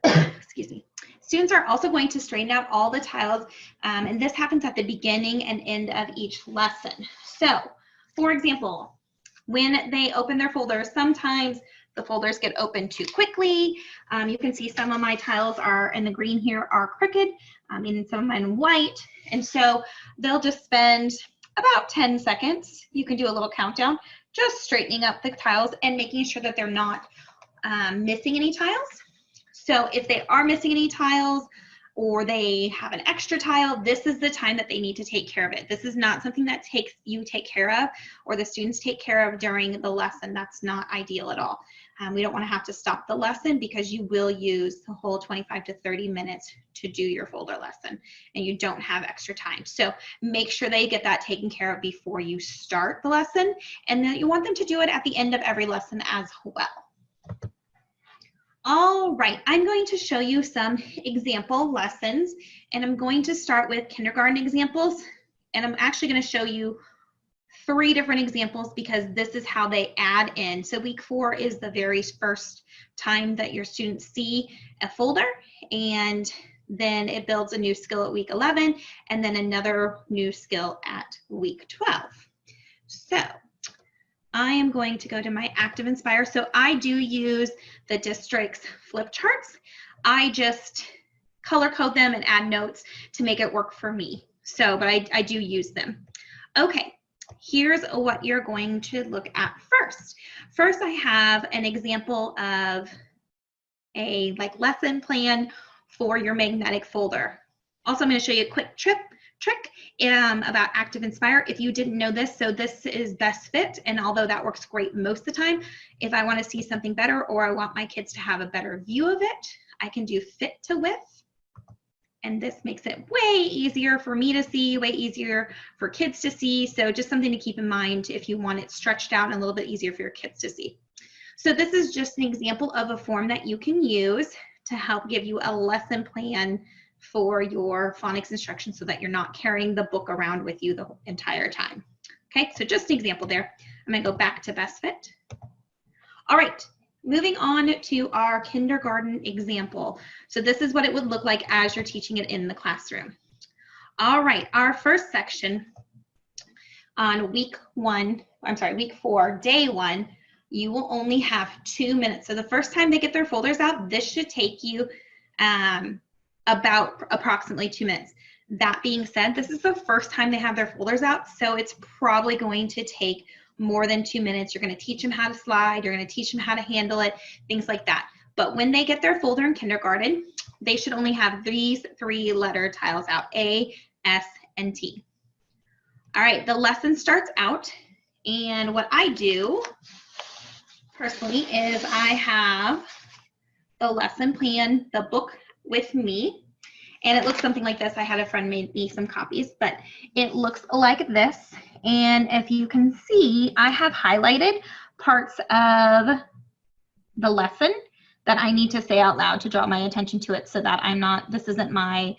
[SPEAKER 2] excuse me. Students are also going to straighten out all the tiles, and this happens at the beginning and end of each lesson. So, for example, when they open their folders, sometimes the folders get opened too quickly. You can see some of my tiles are in the green here are crooked, and some of mine in white, and so they'll just spend about 10 seconds. You can do a little countdown, just straightening up the tiles and making sure that they're not missing any tiles. So if they are missing any tiles or they have an extra tile, this is the time that they need to take care of it. This is not something that you take care of or the students take care of during the lesson. That's not ideal at all. We don't want to have to stop the lesson because you will use the whole 25 to 30 minutes to do your folder lesson and you don't have extra time. So make sure they get that taken care of before you start the lesson, and then you want them to do it at the end of every lesson as well. All right, I'm going to show you some example lessons, and I'm going to start with kindergarten examples, and I'm actually going to show you 3 different examples because this is how they add in. So week 4 is the very first time that your students see a folder, and then it builds a new skill at week 11, and then another new skill at week 12. So I am going to go to my Active Inspire. So I do use the district's flip charts. I just color code them and add notes to make it work for me. So, but I do use them. Okay, here's what you're going to look at first. First, I have an example of a lesson plan for your magnetic folder. Also, I'm going to show you a quick trick about Active Inspire. If you didn't know this, so this is Best Fit, and although that works great most of the time, if I want to see something better or I want my kids to have a better view of it, I can do Fit to Width, and this makes it way easier for me to see, way easier for kids to see, so just something to keep in mind if you want it stretched out and a little bit easier for your kids to see. So this is just an example of a form that you can use to help give you a lesson plan for your phonics instruction so that you're not carrying the book around with you the entire time. Okay, so just an example there. I'm gonna go back to Best Fit. All right, moving on to our kindergarten example. So this is what it would look like as you're teaching it in the classroom. All right, our first section on week 4, day 1, you will only have 2 minutes. So the first time they get their folders out, this should take you about approximately 2 minutes. That being said, this is the first time they have their folders out, so it's probably going to take more than 2 minutes. You're going to teach them how to slide, you're going to teach them how to handle it, things like that. But when they get their folder in kindergarten, they should only have these 3 letter tiles out, A, S, and T. All right, the lesson starts out, and what I do personally is I have the lesson plan, the book with me, and it looks something like this. I had a friend made me some copies, but it looks like this, and if you can see, I have highlighted parts of the lesson that I need to say out loud to draw my attention to it so that I'm not, this isn't my,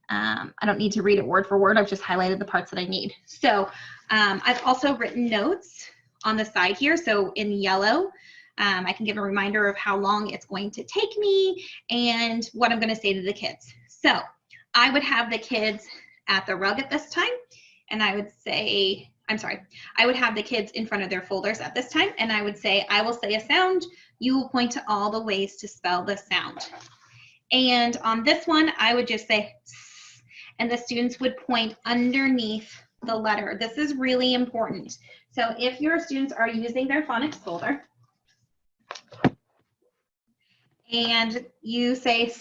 [SPEAKER 2] I don't need to read it word for word. I've just highlighted the parts that I need. So I've also written notes on the side here. So in yellow, I can give a reminder of how long it's going to take me and what I'm going to say to the kids. So I would have the kids at the rug at this time, and I would say, I would have the kids in front of their folders at this time, and I would say, I will say a sound, you will point to all the ways to spell the sound. And on this one, I would just say, S, and the students would point underneath the letter. This is really important. So if your students are using their phonics folder, and you say,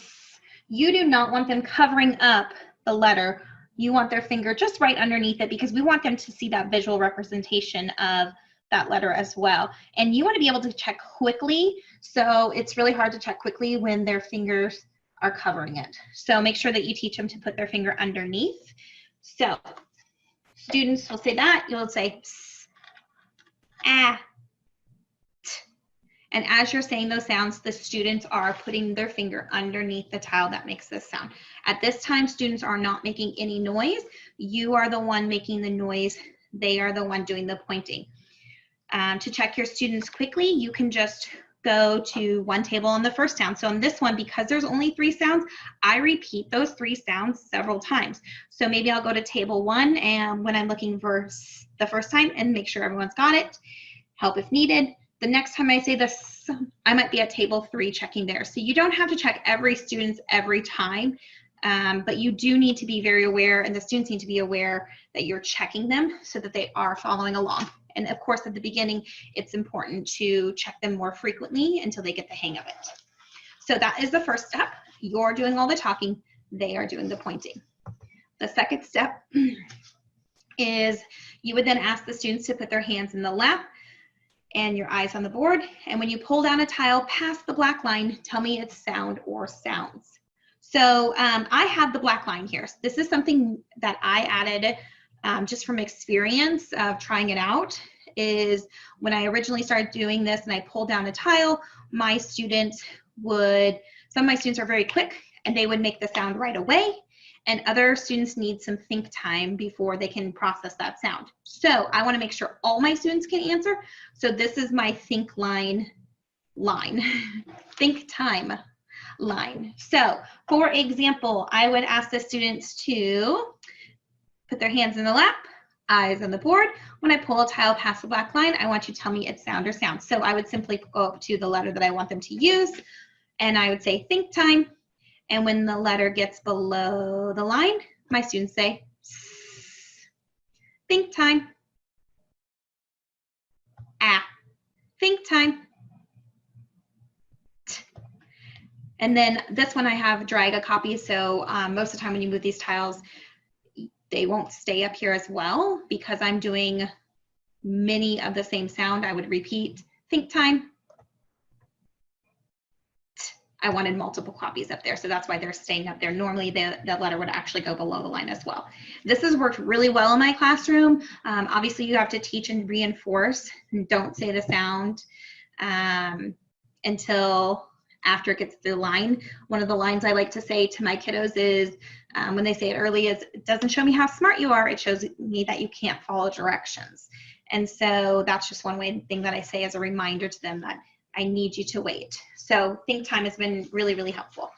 [SPEAKER 2] you do not want them covering up the letter. You want their finger just right underneath it because we want them to see that visual representation of that letter as well. And you want to be able to check quickly. So it's really hard to check quickly when their fingers are covering it. So make sure that you teach them to put their finger underneath. So students will say that. You'll say ps, ah, t. And as you're saying those sounds, the students are putting their finger underneath the tile that makes this sound. At this time, students are not making any noise. You are the one making the noise. They are the one doing the pointing. To check your students quickly, you can just go to one table on the first sound. So on this one, because there's only 3 sounds, I repeat those 3 sounds several times. So maybe I'll go to table 1 and when I'm looking for the first time and make sure everyone's got it, help if needed. The next time I say this, I might be at table 3 checking there. So you don't have to check every student every time, but you do need to be very aware, and the students need to be aware that you're checking them so that they are following along. And of course, at the beginning, it's important to check them more frequently until they get the hang of it. So that is the first step. You're doing all the talking, they are doing the pointing. The second step is you would then ask the students to put their hands in the lap and your eyes on the board. And when you pull down a tile past the black line, tell me its sound or sounds. So I have the black line here. So this is something that I added just from experience of trying it out, is when I originally started doing this and I pulled down a tile, my students would, some of my students are very quick and they would make the sound right away, and other students need some think time before they can process that sound. So I want to make sure all my students can answer. So this is my think line, think time line. So for example, I would ask the students to put their hands in the lap, eyes on the board. When I pull a tile past the black line, I want you to tell me its sound or sound. So I would simply go up to the letter that I want them to use, and I would say think time. And when the letter gets below the line, my students say think time. Ah, think time. And then this one I have drag a copy, so most of the time when you move these tiles, they won't stay up here as well because I'm doing many of the same sound. I would repeat think time. I wanted multiple copies up there, so that's why they're staying up there. Normally the letter would actually go below the line as well. This has worked really well in my classroom. Obviously you have to teach and reinforce, and don't say the sound until after it gets to the line. One of the lines I like to say to my kiddos is, when they say it early, is, it doesn't show me how smart you are, it shows me that you can't follow directions. And so that's just one thing that I say as a reminder to them that I need you to wait. So think time has been really, really helpful.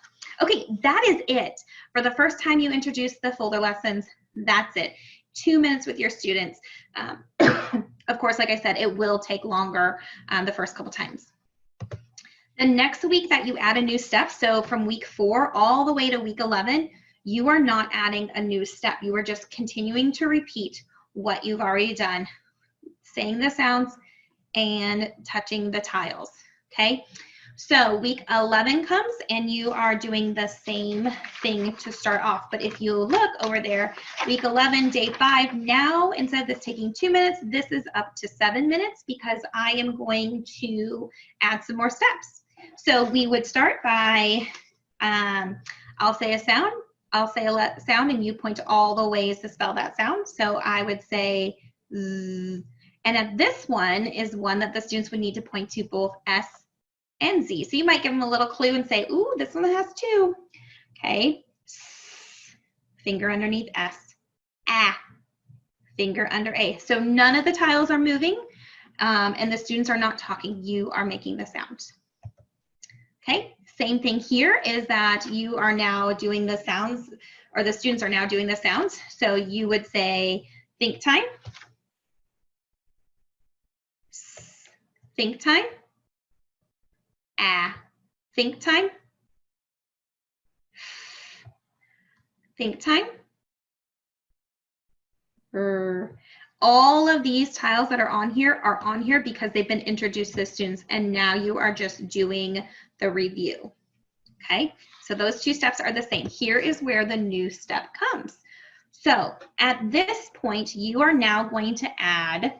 [SPEAKER 2] Okay, that is it. For the first time you introduce the folder lessons, that's it. 2 minutes with your students. Of course, like I said, it will take longer the first couple times. The next week that you add a new step, so from week 4 all the way to week 11, you are not adding a new step. You are just continuing to repeat what you've already done, saying the sounds and touching the tiles, okay? So week 11 comes and you are doing the same thing to start off. But if you look over there, week 11, day 5, now instead of this taking 2 minutes, this is up to 7 minutes because I am going to add some more steps. So we would start by, I'll say a sound, I'll say a sound, and you point to all the ways to spell that sound. So I would say Z. And at this one is one that the students would need to point to both S and Z. So you might give them a little clue and say, ooh, this one has 2. Okay. S, finger underneath S. Ah, finger under A. So none of the tiles are moving and the students are not talking. You are making the sound. Okay, same thing here is that you are now doing the sounds, or the students are now doing the sounds. So you would say think time, think time, ah, think time, think time. All of these tiles that are on here because they've been introduced to the students, and now you are just doing the review. Okay, so those 2 steps are the same. Here is where the new step comes. So at this point, you are now going to add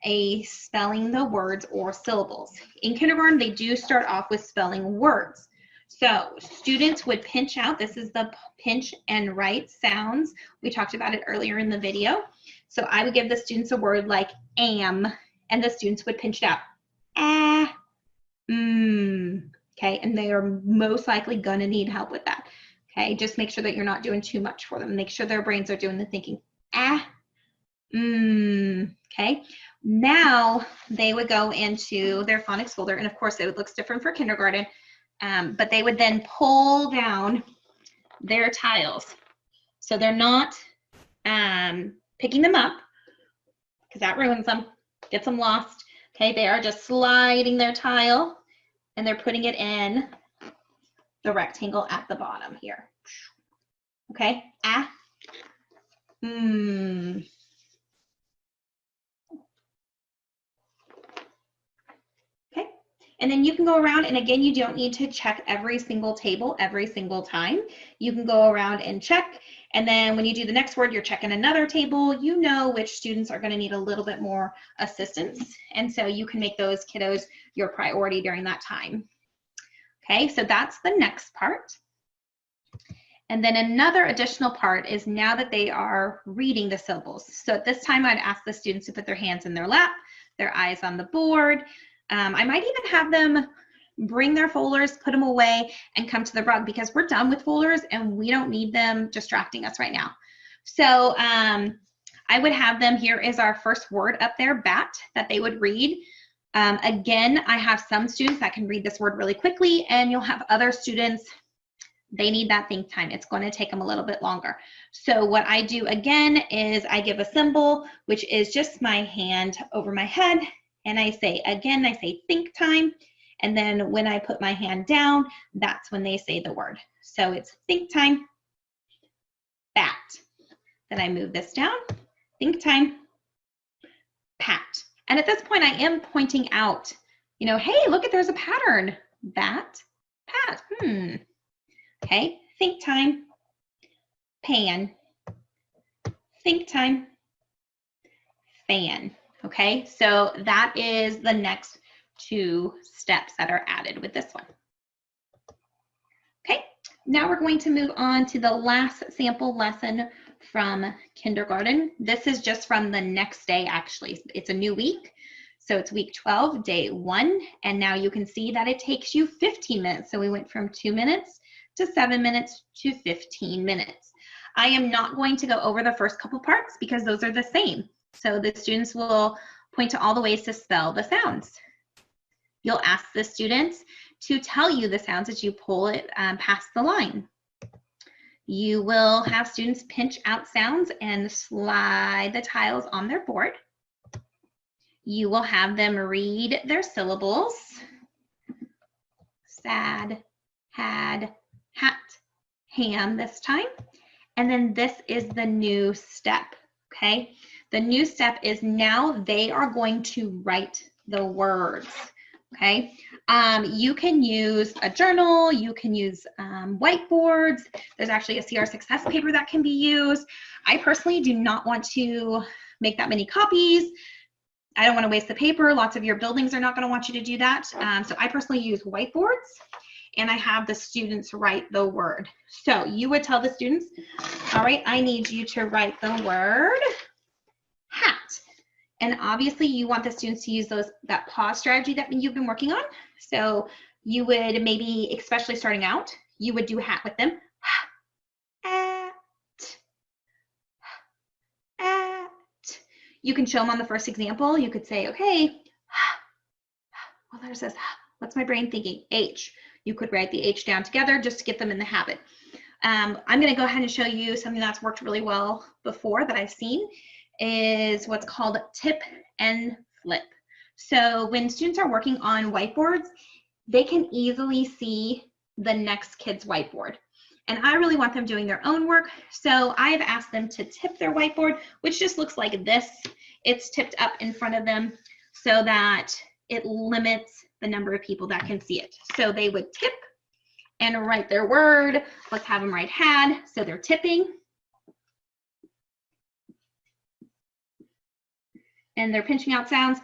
[SPEAKER 2] a spelling the words or syllables. In kindergarten, they do start off with spelling words. So students would pinch out. This is the pinch and write sounds. We talked about it earlier in the video. So I would give the students a word like am, and the students would pinch it out. Ah, okay, and they are most likely gonna need help with that. Okay, just make sure that you're not doing too much for them. Make sure their brains are doing the thinking. Ah, okay. Now they would go into their phonics folder, and of course it looks different for kindergarten, but they would then pull down their tiles. So they're not picking them up, because that ruins them, gets them lost. Okay, they are just sliding their tile, and they're putting it in the rectangle at the bottom here. Okay, ah, Okay, and then you can go around, and again, you don't need to check every single table every single time. You can go around and check, and then when you do the next word, you're checking another table. You know which students are going to need a little bit more assistance, and so you can make those kiddos your priority during that time. Okay, so that's the next part. And then another additional part is now that they are reading the syllables. So at this time, I'd ask the students to put their hands in their lap, their eyes on the board. I might even have them bring their folders, put them away, and come to the rug, because we're done with folders and we don't need them distracting us right now. So I would have them, here is our first word up there, bat, that they would read. Again, I have some students that can read this word really quickly, and you'll have other students, they need that think time. It's going to take them a little bit longer. So what I do again is I give a symbol, which is just my hand over my head. And I say, again, I say think time. And then when I put my hand down, that's when they say the word. So it's think time, bat. Then I move this down, think time, pat. And at this point, I am pointing out, you know, hey, look, there's a pattern. Bat, pat, Okay, think time, pan, think time, fan. Okay, so that is the next two steps that are added with this one. Okay, now we're going to move on to the last sample lesson from kindergarten. This is just from the next day, actually. It's a new week. So it's week 12, day 1, and now you can see that it takes you 15 minutes. So we went from 2 minutes to 7 minutes to 15 minutes. I am not going to go over the first couple parts because those are the same. So the students will point to all the ways to spell the sounds. You'll ask the students to tell you the sounds as you pull it past the line. You will have students pinch out sounds and slide the tiles on their board. You will have them read their syllables. Sad, had, hat, ham this time. And then this is the new step, okay? The new step is now they are going to write the words, okay? You can use a journal, you can use whiteboards. There's actually a CR Success paper that can be used. I personally do not want to make that many copies. I don't want to waste the paper. Lots of your buildings are not going to want you to do that. So I personally use whiteboards, and I have the students write the word. So you would tell the students, all right, I need you to write the word hat. And obviously you want the students to use that pause strategy that you've been working on. So you would maybe, especially starting out, you would do hat with them. You can show them on the first example. You could say, okay, well, there's this, what's my brain thinking? H. You could write the H down together just to get them in the habit. I'm going to go ahead and show you something that's worked really well before that I've seen is what's called tip and flip. So when students are working on whiteboards, they can easily see the next kid's whiteboard. And I really want them doing their own work. So I've asked them to tip their whiteboard, which just looks like this. It's tipped up in front of them so that it limits the number of people that can see it. So they would tip and write their word. Let's have them write had. So they're tipping. And they're pinching out sounds,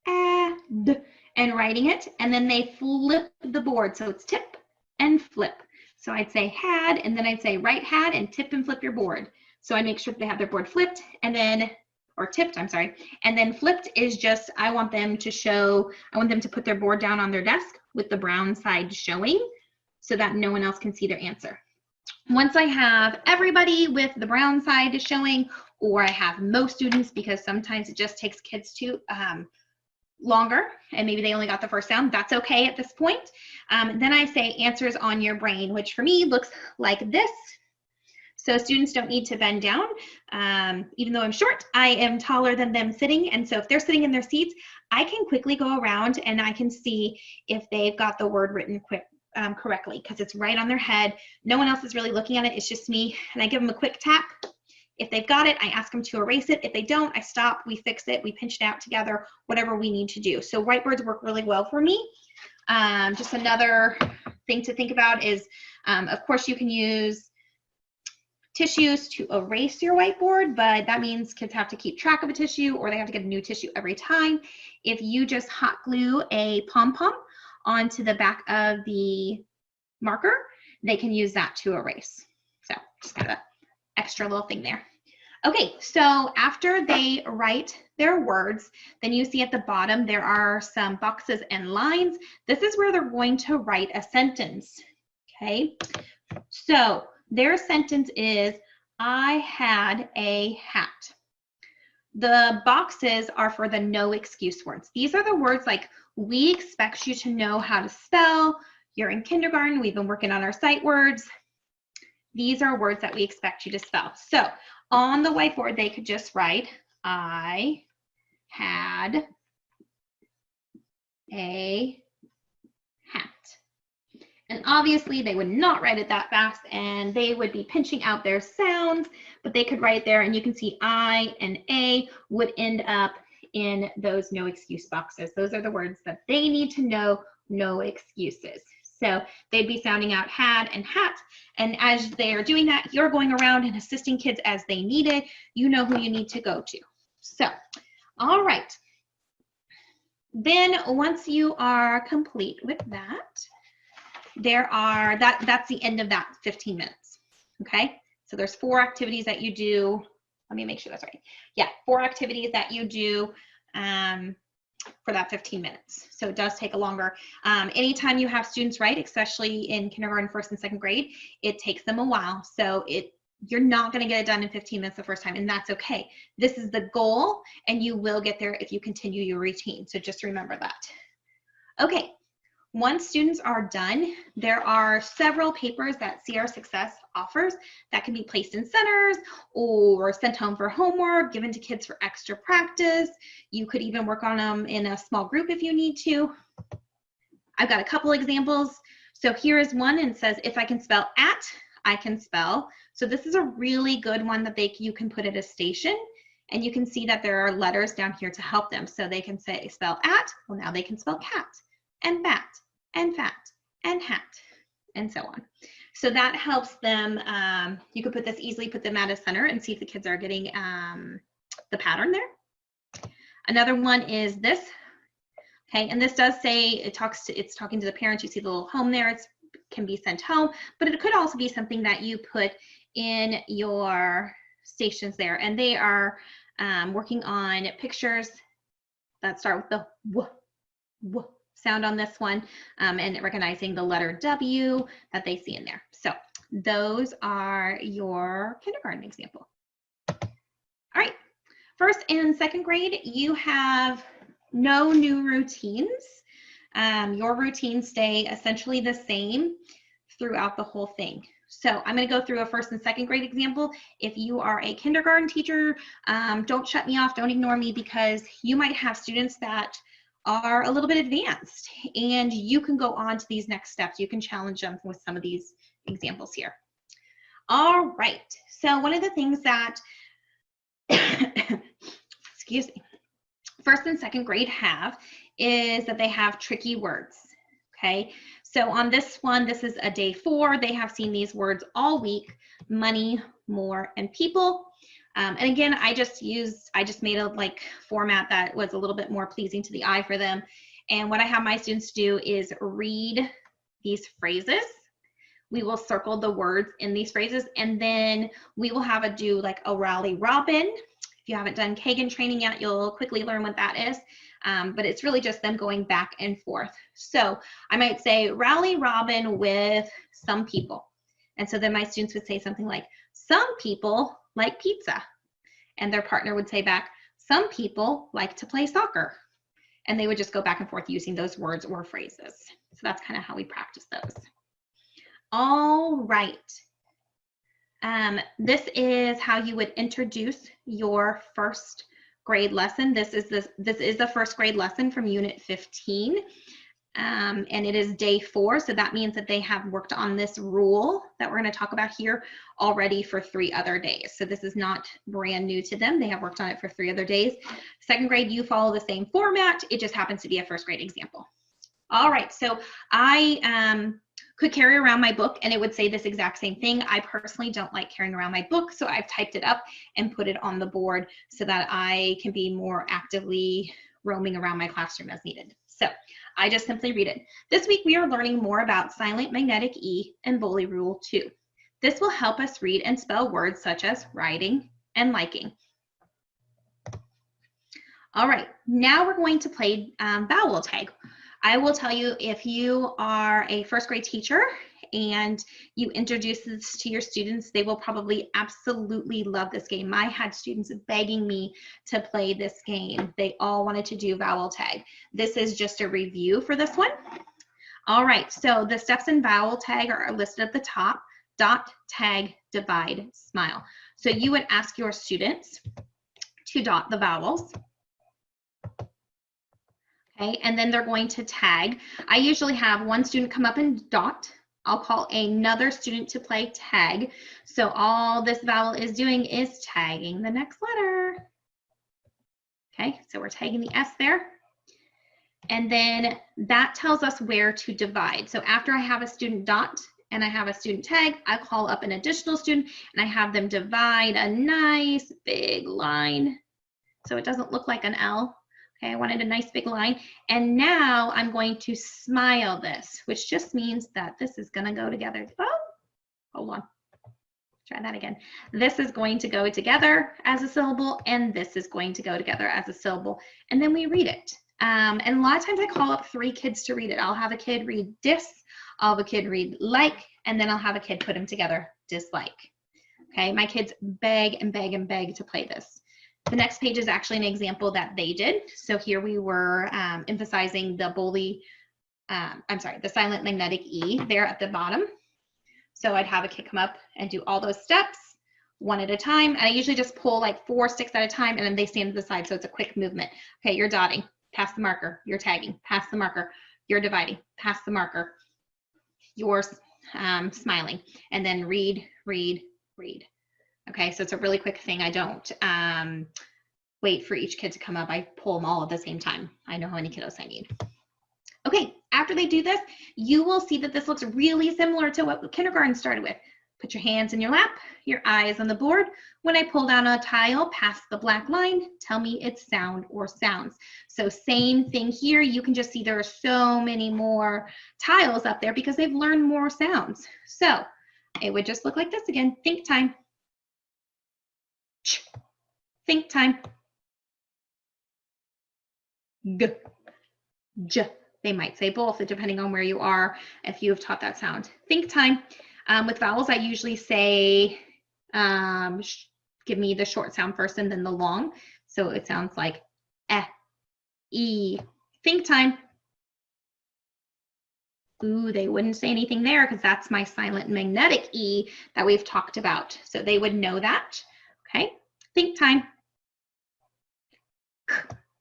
[SPEAKER 2] and writing it. And then they flip the board. So it's tip, and flip. So I'd say had, and then I'd say write had and tip and flip your board. So I make sure that they have their board flipped and then, or tipped, I'm sorry. And then flipped is just, I want them to put their board down on their desk with the brown side showing so that no one else can see their answer. Once I have everybody with the brown side showing, or I have most students, because sometimes it just takes kids to longer and maybe they only got the first sound, that's okay at this point. Then I say answers on your brain, which for me looks like this. So students don't need to bend down. Even though I'm short, I am taller than them sitting. And so if they're sitting in their seats, I can quickly go around and I can see if they've got the word written correctly, because it's right on their head. No one else is really looking at it. It's just me. And I give them a quick tap. If they've got it, I ask them to erase it. If they don't, I stop, we fix it, we pinch it out together, whatever we need to do. So whiteboards work really well for me. Just another thing to think about is, of course, you can use tissues to erase your whiteboard, but that means kids have to keep track of a tissue or they have to get a new tissue every time. If you just hot glue a pom-pom onto the back of the marker, they can use that to erase. So just kind of an extra little thing there. Okay, so after they write their words, then you see at the bottom there are some boxes and lines. This is where they're going to write a sentence. Okay, so their sentence is, I had a hat. The boxes are for the no excuse words. These are the words like, we expect you to know how to spell. You're in kindergarten. We've been working on our sight words. These are words that we expect you to spell. So on the whiteboard, they could just write, I had a hat. And obviously they would not write it that fast and they would be pinching out their sounds, but they could write there and you can see I and A would end up in those no excuse boxes. Those are the words that they need to know, no excuses. So they'd be sounding out had and hat. And as they're doing that, you're going around and assisting kids as they need it. You know who you need to go to. So, all right. Then once you are complete with that, that's the end of that 15 minutes. Okay. So there's 4 activities that you do. Let me make sure that's right. Yeah, 4 activities that you do for that 15 minutes. So it does take a longer. Anytime you have students write, especially in kindergarten, 1st and 2nd grade, it takes them a while. So you're not going to get it done in 15 minutes the first time, and that's okay. This is the goal, and you will get there if you continue your routine. So just remember that. Okay. Once students are done, there are several papers that CR Success offers that can be placed in centers or sent home for homework, given to kids for extra practice. You could even work on them in a small group if you need to. I've got a couple examples. So here is one, and it says, if I can spell at, I can spell. So this is a really good one that you can put at a station, and you can see that there are letters down here to help them. So they can spell at, well, now they can spell cat and bat and fat and hat and so on. So that helps them. You could easily put them at a center and see if the kids are getting the pattern there. Another one is this. Okay, and this does say, it's talking to the parents. You see the little home there. It can be sent home, but it could also be something that you put in your stations there. And they are working on pictures that start with the w sound on this one, and recognizing the letter W that they see in there. So those are your kindergarten example. All right, 1st and 2nd grade, you have no new routines. Your routines stay essentially the same throughout the whole thing. So I'm going to go through a 1st and 2nd grade example. If you are a kindergarten teacher, don't shut me off, don't ignore me, because you might have students that are a little bit advanced and you can go on to these next steps. You can challenge them with some of these examples here. All right, so one of the things that, excuse me, 1st and 2nd grade have is that they have tricky words, okay? So on this one, this is a day 4. They have seen these words all week: money, more, and people. And again, I just made a format that was a little bit more pleasing to the eye for them. And what I have my students do is read these phrases We will circle the words in these phrases, and then we will have do like a rally robin. If you haven't done Kagan training yet, you'll quickly learn what that is. But it's really just them going back and forth. So I might say rally robin with some people. And so then my students would say something like, some people like pizza. And their partner would say back, some people like to play soccer. And they would just go back and forth using those words or phrases. So that's kind of how we practice those. All right. This is how you would introduce your first grade lesson. This is the first grade lesson from Unit 15. And it is day 4, so that means that they have worked on this rule that we're going to talk about here already for 3 other days. So this is not brand new to them. They have worked on it for 3 other days. Second grade, you follow the same format. It just happens to be a first grade example. All right, so I could carry around my book and it would say this exact same thing. I personally don't like carrying around my book, so I've typed it up and put it on the board so that I can be more actively roaming around my classroom as needed. So I just simply read it. This week we are learning more about silent magnetic E and Bully Rule 2. This will help us read and spell words such as riding and liking. All right, now we're going to play vowel tag. I will tell you, if you are a first grade teacher and you introduce this to your students, they will probably absolutely love this game. I had students begging me to play this game. They all wanted to do vowel tag. This is just a review for this one. All right, so the steps in vowel tag are listed at the top: dot, tag, divide, smile. So you would ask your students to dot the vowels. Okay, and then they're going to tag. I usually have one student come up and dot. I'll call another student to play tag. So all this vowel is doing is tagging the next letter. Okay, so we're tagging the S there. And then that tells us where to divide. So after I have a student dot and I have a student tag, I call up an additional student and I have them divide a nice big line so it doesn't look like an L. Okay, I wanted a nice big line. And now I'm going to smile this, which just means that this is gonna go together. Oh, hold on, try that again. This is going to go together as a syllable, and this is going to go together as a syllable. And then we read it. And a lot of times I call up 3 kids to read it. I'll have a kid read dis, I'll have a kid read like, and then I'll have a kid put them together, dislike. Okay, my kids beg and beg and beg to play this. The next page is actually an example that they did. So here we were emphasizing the the silent magnetic E there at the bottom. So I'd have a kid come up and do all those steps one at a time. And I usually just pull like 4 sticks at a time and then they stand to the side. So it's a quick movement. Okay, you're dotting, pass the marker, you're tagging, pass the marker, you're dividing, pass the marker, you're smiling, and then read, read, read. Okay, so it's a really quick thing. I don't wait for each kid to come up. I pull them all at the same time. I know how many kiddos I need. Okay, after they do this, you will see that this looks really similar to what kindergarten started with. Put your hands in your lap, your eyes on the board. When I pull down a tile past the black line, tell me its sound or sounds. So same thing here. You can just see there are so many more tiles up there because they've learned more sounds. So it would just look like this again. Think time. Think time. G, j. They might say both, depending on where you are, if you have taught that sound. Think time. With vowels, I usually say, give me the short sound first and then the long. So it sounds like eh, e. Think time. Ooh, they wouldn't say anything there because that's my silent magnetic E that we've talked about. So they would know that. Okay, think time.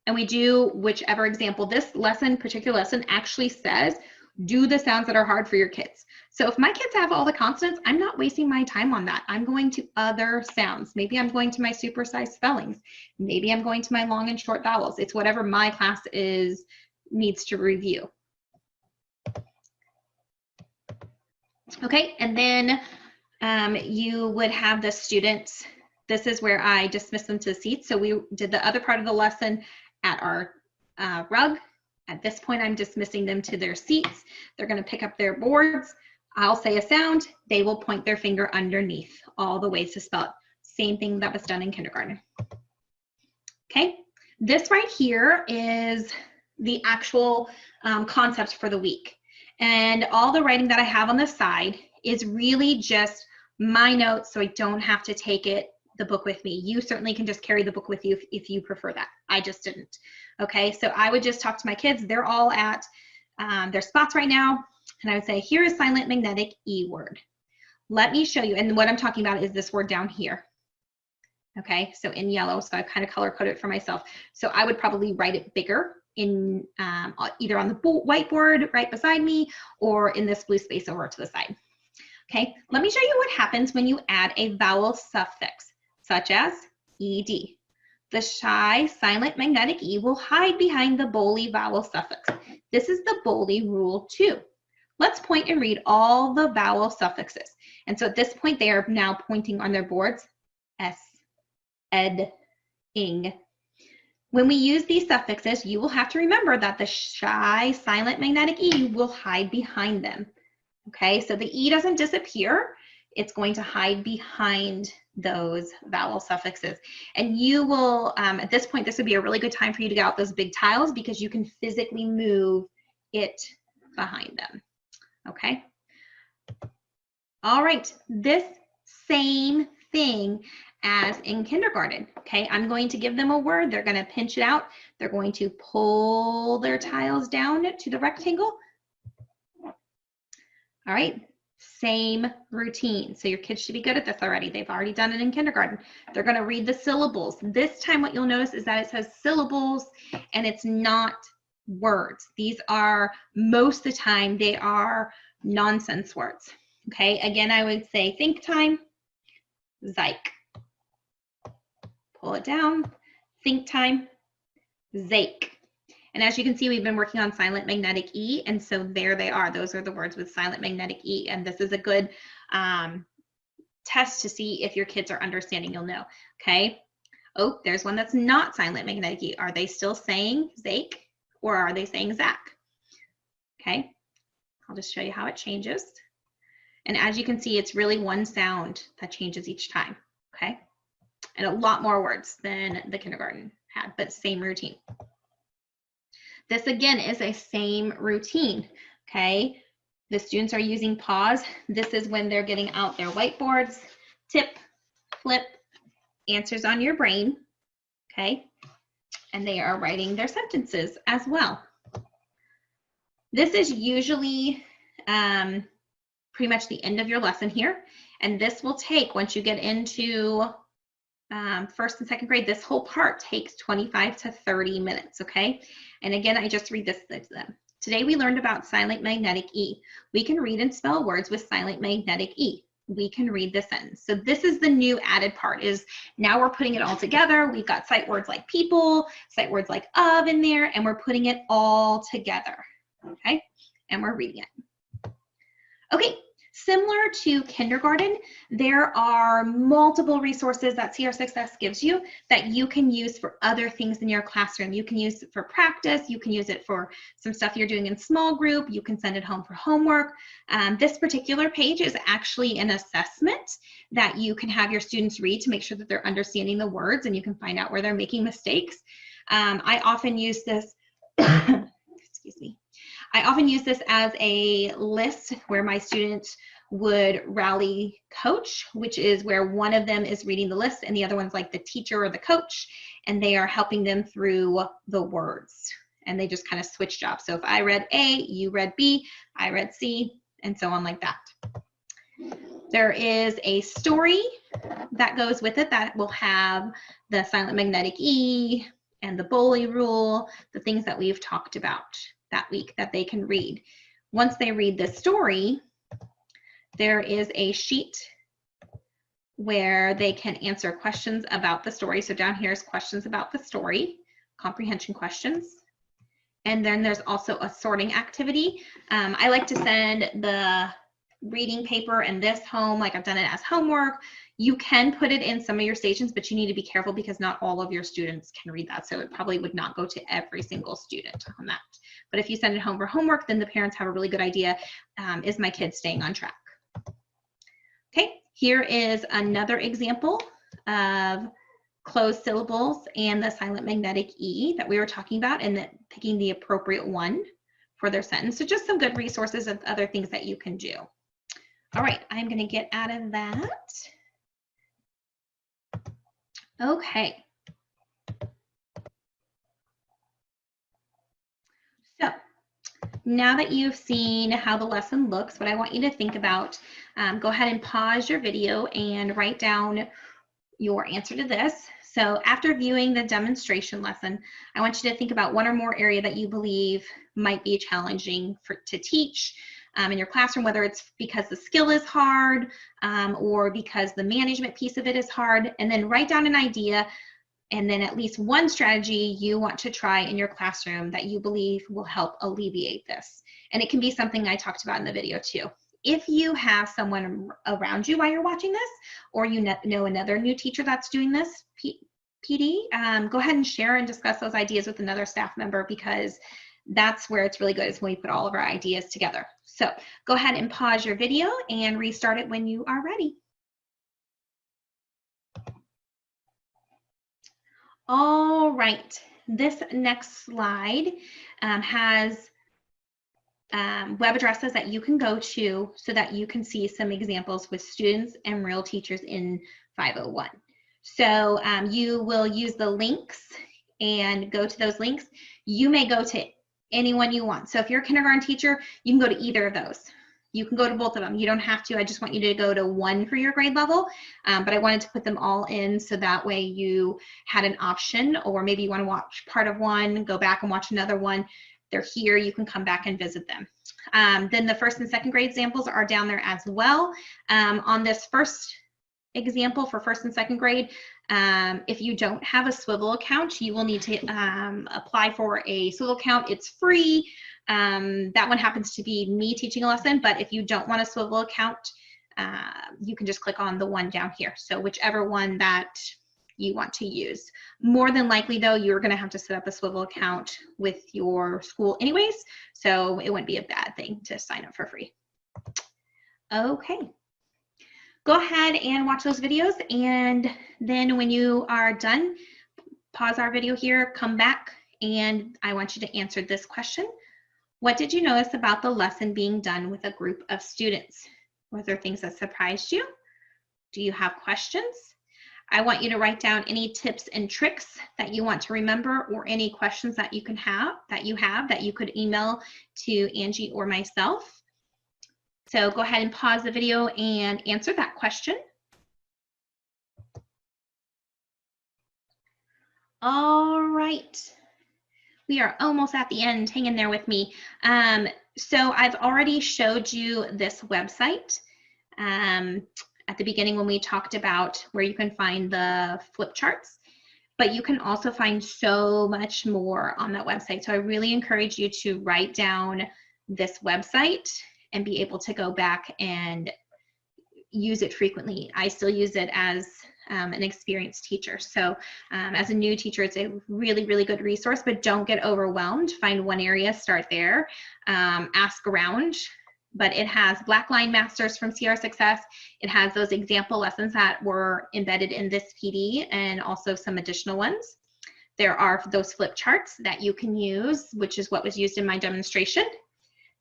[SPEAKER 2] And we do whichever example. This particular lesson actually says, do the sounds that are hard for your kids. So if my kids have all the consonants, I'm not wasting my time on that. I'm going to other sounds. Maybe I'm going to my supersized spellings. Maybe I'm going to my long and short vowels. It's whatever my class needs to review. Okay, and then you would have the students. This is where I dismiss them to the seats. So we did the other part of the lesson at our rug. At this point, I'm dismissing them to their seats. They're going to pick up their boards. I'll say a sound, they will point their finger underneath all the ways to spell it. Same thing that was done in kindergarten. Okay, this right here is the actual concepts for the week. And all the writing that I have on the side is really just my notes, so I don't have to take the book with me. You certainly can just carry the book with you if you prefer that. I just didn't. Okay, so I would just talk to my kids. They're all at their spots right now. And I would say, here is silent magnetic E word. Let me show you. And what I'm talking about is this word down here. Okay, so in yellow, so I kind of color code it for myself. So I would probably write it bigger in either on the whiteboard right beside me or in this blue space over to the side. Okay, let me show you what happens when you add a vowel suffix, such as ED. The shy silent magnetic E will hide behind the Bowley vowel suffix. This is the Bowley rule 2. Let's point and read all the vowel suffixes. And so at this point, they are now pointing on their boards. S, ed, ing. When we use these suffixes, you will have to remember that the shy silent magnetic E will hide behind them. Okay, so the E doesn't disappear. It's going to hide behind those vowel suffixes. And you will, at this point, this would be a really good time for you to get out those big tiles because you can physically move it behind them. Okay. All right, this same thing as in kindergarten. Okay, I'm going to give them a word. They're going to pinch it out. They're going to pull their tiles down to the rectangle. All right, same routine. So your kids should be good at this already. They've already done it in kindergarten. They're going to read the syllables. This time what you'll notice is that it says syllables and it's not words. These are, most of the time, they are nonsense words. Okay, again, I would say think time, Zyke. Pull it down, think time, Zake. And as you can see, we've been working on silent magnetic E, and so there they are. Those are the words with silent magnetic E, and this is a good test to see if your kids are understanding. You'll know, okay? Oh, there's one that's not silent magnetic E. Are they still saying Zake, or are they saying Zach? Okay, I'll just show you how it changes. And as you can see, it's really one sound that changes each time, okay? And a lot more words than the kindergarten had, but same routine. This again is a same routine, okay? The students are using pause. This is when they're getting out their whiteboards, tip, flip, answers on your brain, okay? And they are writing their sentences as well. This is usually pretty much the end of your lesson here. And this will take, once you get into first and second grade, this whole part takes 25 to 30 minutes, okay? And again, I just read this to them. Today we learned about silent magnetic E. We can read and spell words with silent magnetic E. We can read the sentence. So this is the new added part, is now we're putting it all together. We've got sight words like people, sight words like of in there, and we're putting it all together, okay? And we're reading it. Okay. Similar to kindergarten, there are multiple resources that CR Success gives you that you can use for other things in your classroom. You can use it for practice. You can use it for some stuff you're doing in small group. You can send it home for homework. This particular page is actually an assessment that you can have your students read to make sure that they're understanding the words, and you can find out where they're making mistakes. I often use this, excuse me. I often use this as a list where my students would rally coach, which is where one of them is reading the list and the other one's like the teacher or the coach, and they are helping them through the words. And they just kind of switch jobs. So if I read A, you read B, I read C, and so on like that. There is a story that goes with it that will have the silent magnetic E and the Bowley rule, the things that we've talked about that week that they can read. Once they read the story, there is a sheet where they can answer questions about the story. So down here is questions about the story, comprehension questions. And then there's also a sorting activity. I like to send the reading paper in this home, like I've done it as homework. You can put it in some of your stations, but you need to be careful because not all of your students can read that. So it probably would not go to every single student on that. But if you send it home for homework, then the parents have a really good idea. Is my kid staying on track? Okay, here is another example of closed syllables and the silent magnetic E that we were talking about, and then picking the appropriate one for their sentence. So just some good resources of other things that you can do. All right, I'm going to get out of that. Okay. So now that you've seen how the lesson looks, what I want you to think about, go ahead and pause your video and write down your answer to this. So after viewing the demonstration lesson, I want you to think about one or more area that you believe might be challenging to teach in your classroom, whether it's because the skill is hard or because the management piece of it is hard, and then write down an idea and then at least one strategy you want to try in your classroom that you believe will help alleviate this. And it can be something I talked about in the video too. If you have someone around you while you're watching this, or you know another new teacher that's doing this PD, go ahead and share and discuss those ideas with another staff member, because that's where it's really good, is when we put all of our ideas together. So go ahead and pause your video and restart it when you are ready. All right, this next slide has web addresses that you can go to so that you can see some examples with students and real teachers in 501. So you will use the links and go to those links. You may go to anyone you want. So if you're a kindergarten teacher, you can go to either of those. You can go to both of them. You don't have to. I just want you to go to one for your grade level, but I wanted to put them all in so that way you had an option, or maybe you want to watch part of one, go back and watch another one. They're here. You can come back and visit them. Then the first and second grade examples are down there as well. On this first example for first and second grade, if you don't have a Swivel account, you will need to apply for a Swivel account. It's free. That one happens to be me teaching a lesson, but if you don't want a Swivel account, you can just click on the one down here. So whichever one that you want to use. More than likely though, you're gonna have to set up a Swivel account with your school anyways, so it wouldn't be a bad thing to sign up for free. Okay. Go ahead and watch those videos, and then when you are done, pause our video here, come back, and I want you to answer this question. What did you notice about the lesson being done with a group of students? Were there things that surprised you? Do you have questions? I want you to write down any tips and tricks that you want to remember, or any questions that you that you could email to Angie or myself. So go ahead and pause the video and answer that question. All right. We are almost at the end. Hang in there with me. So I've already showed you this website at the beginning when we talked about where you can find the flip charts, but you can also find so much more on that website. So I really encourage you to write down this website and be able to go back and use it frequently. I still use it as an experienced teacher. So as a new teacher, it's a really, really good resource, but don't get overwhelmed. Find one area, start there, ask around. But it has Black Line Masters from CR Success. It has those example lessons that were embedded in this PD, and also some additional ones. There are those flip charts that you can use, which is what was used in my demonstration.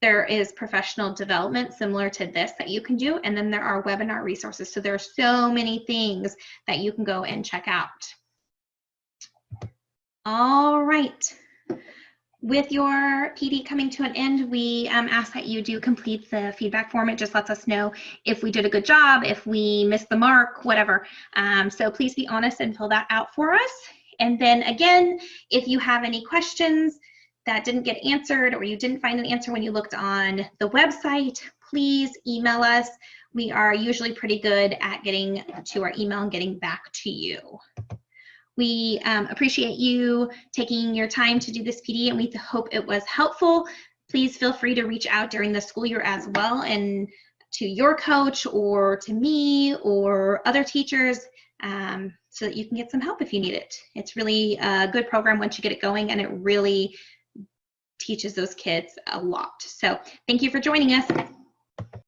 [SPEAKER 2] There is professional development similar to this that you can do, and then there are webinar resources. So there are so many things that you can go and check out. All right. With your PD coming to an end, we ask that you do complete the feedback form. It just lets us know if we did a good job, if we missed the mark, whatever. So please be honest and fill that out for us. And then again, if you have any questions that didn't get answered, or you didn't find an answer when you looked on the website, please email us. We are usually pretty good at getting to our email and getting back to you. We appreciate you taking your time to do this PD, and we hope it was helpful. Please feel free to reach out during the school year as well and to your coach or to me or other teachers, so that you can get some help if you need it. It's really a good program once you get it going, and it really teaches those kids a lot. So thank you for joining us.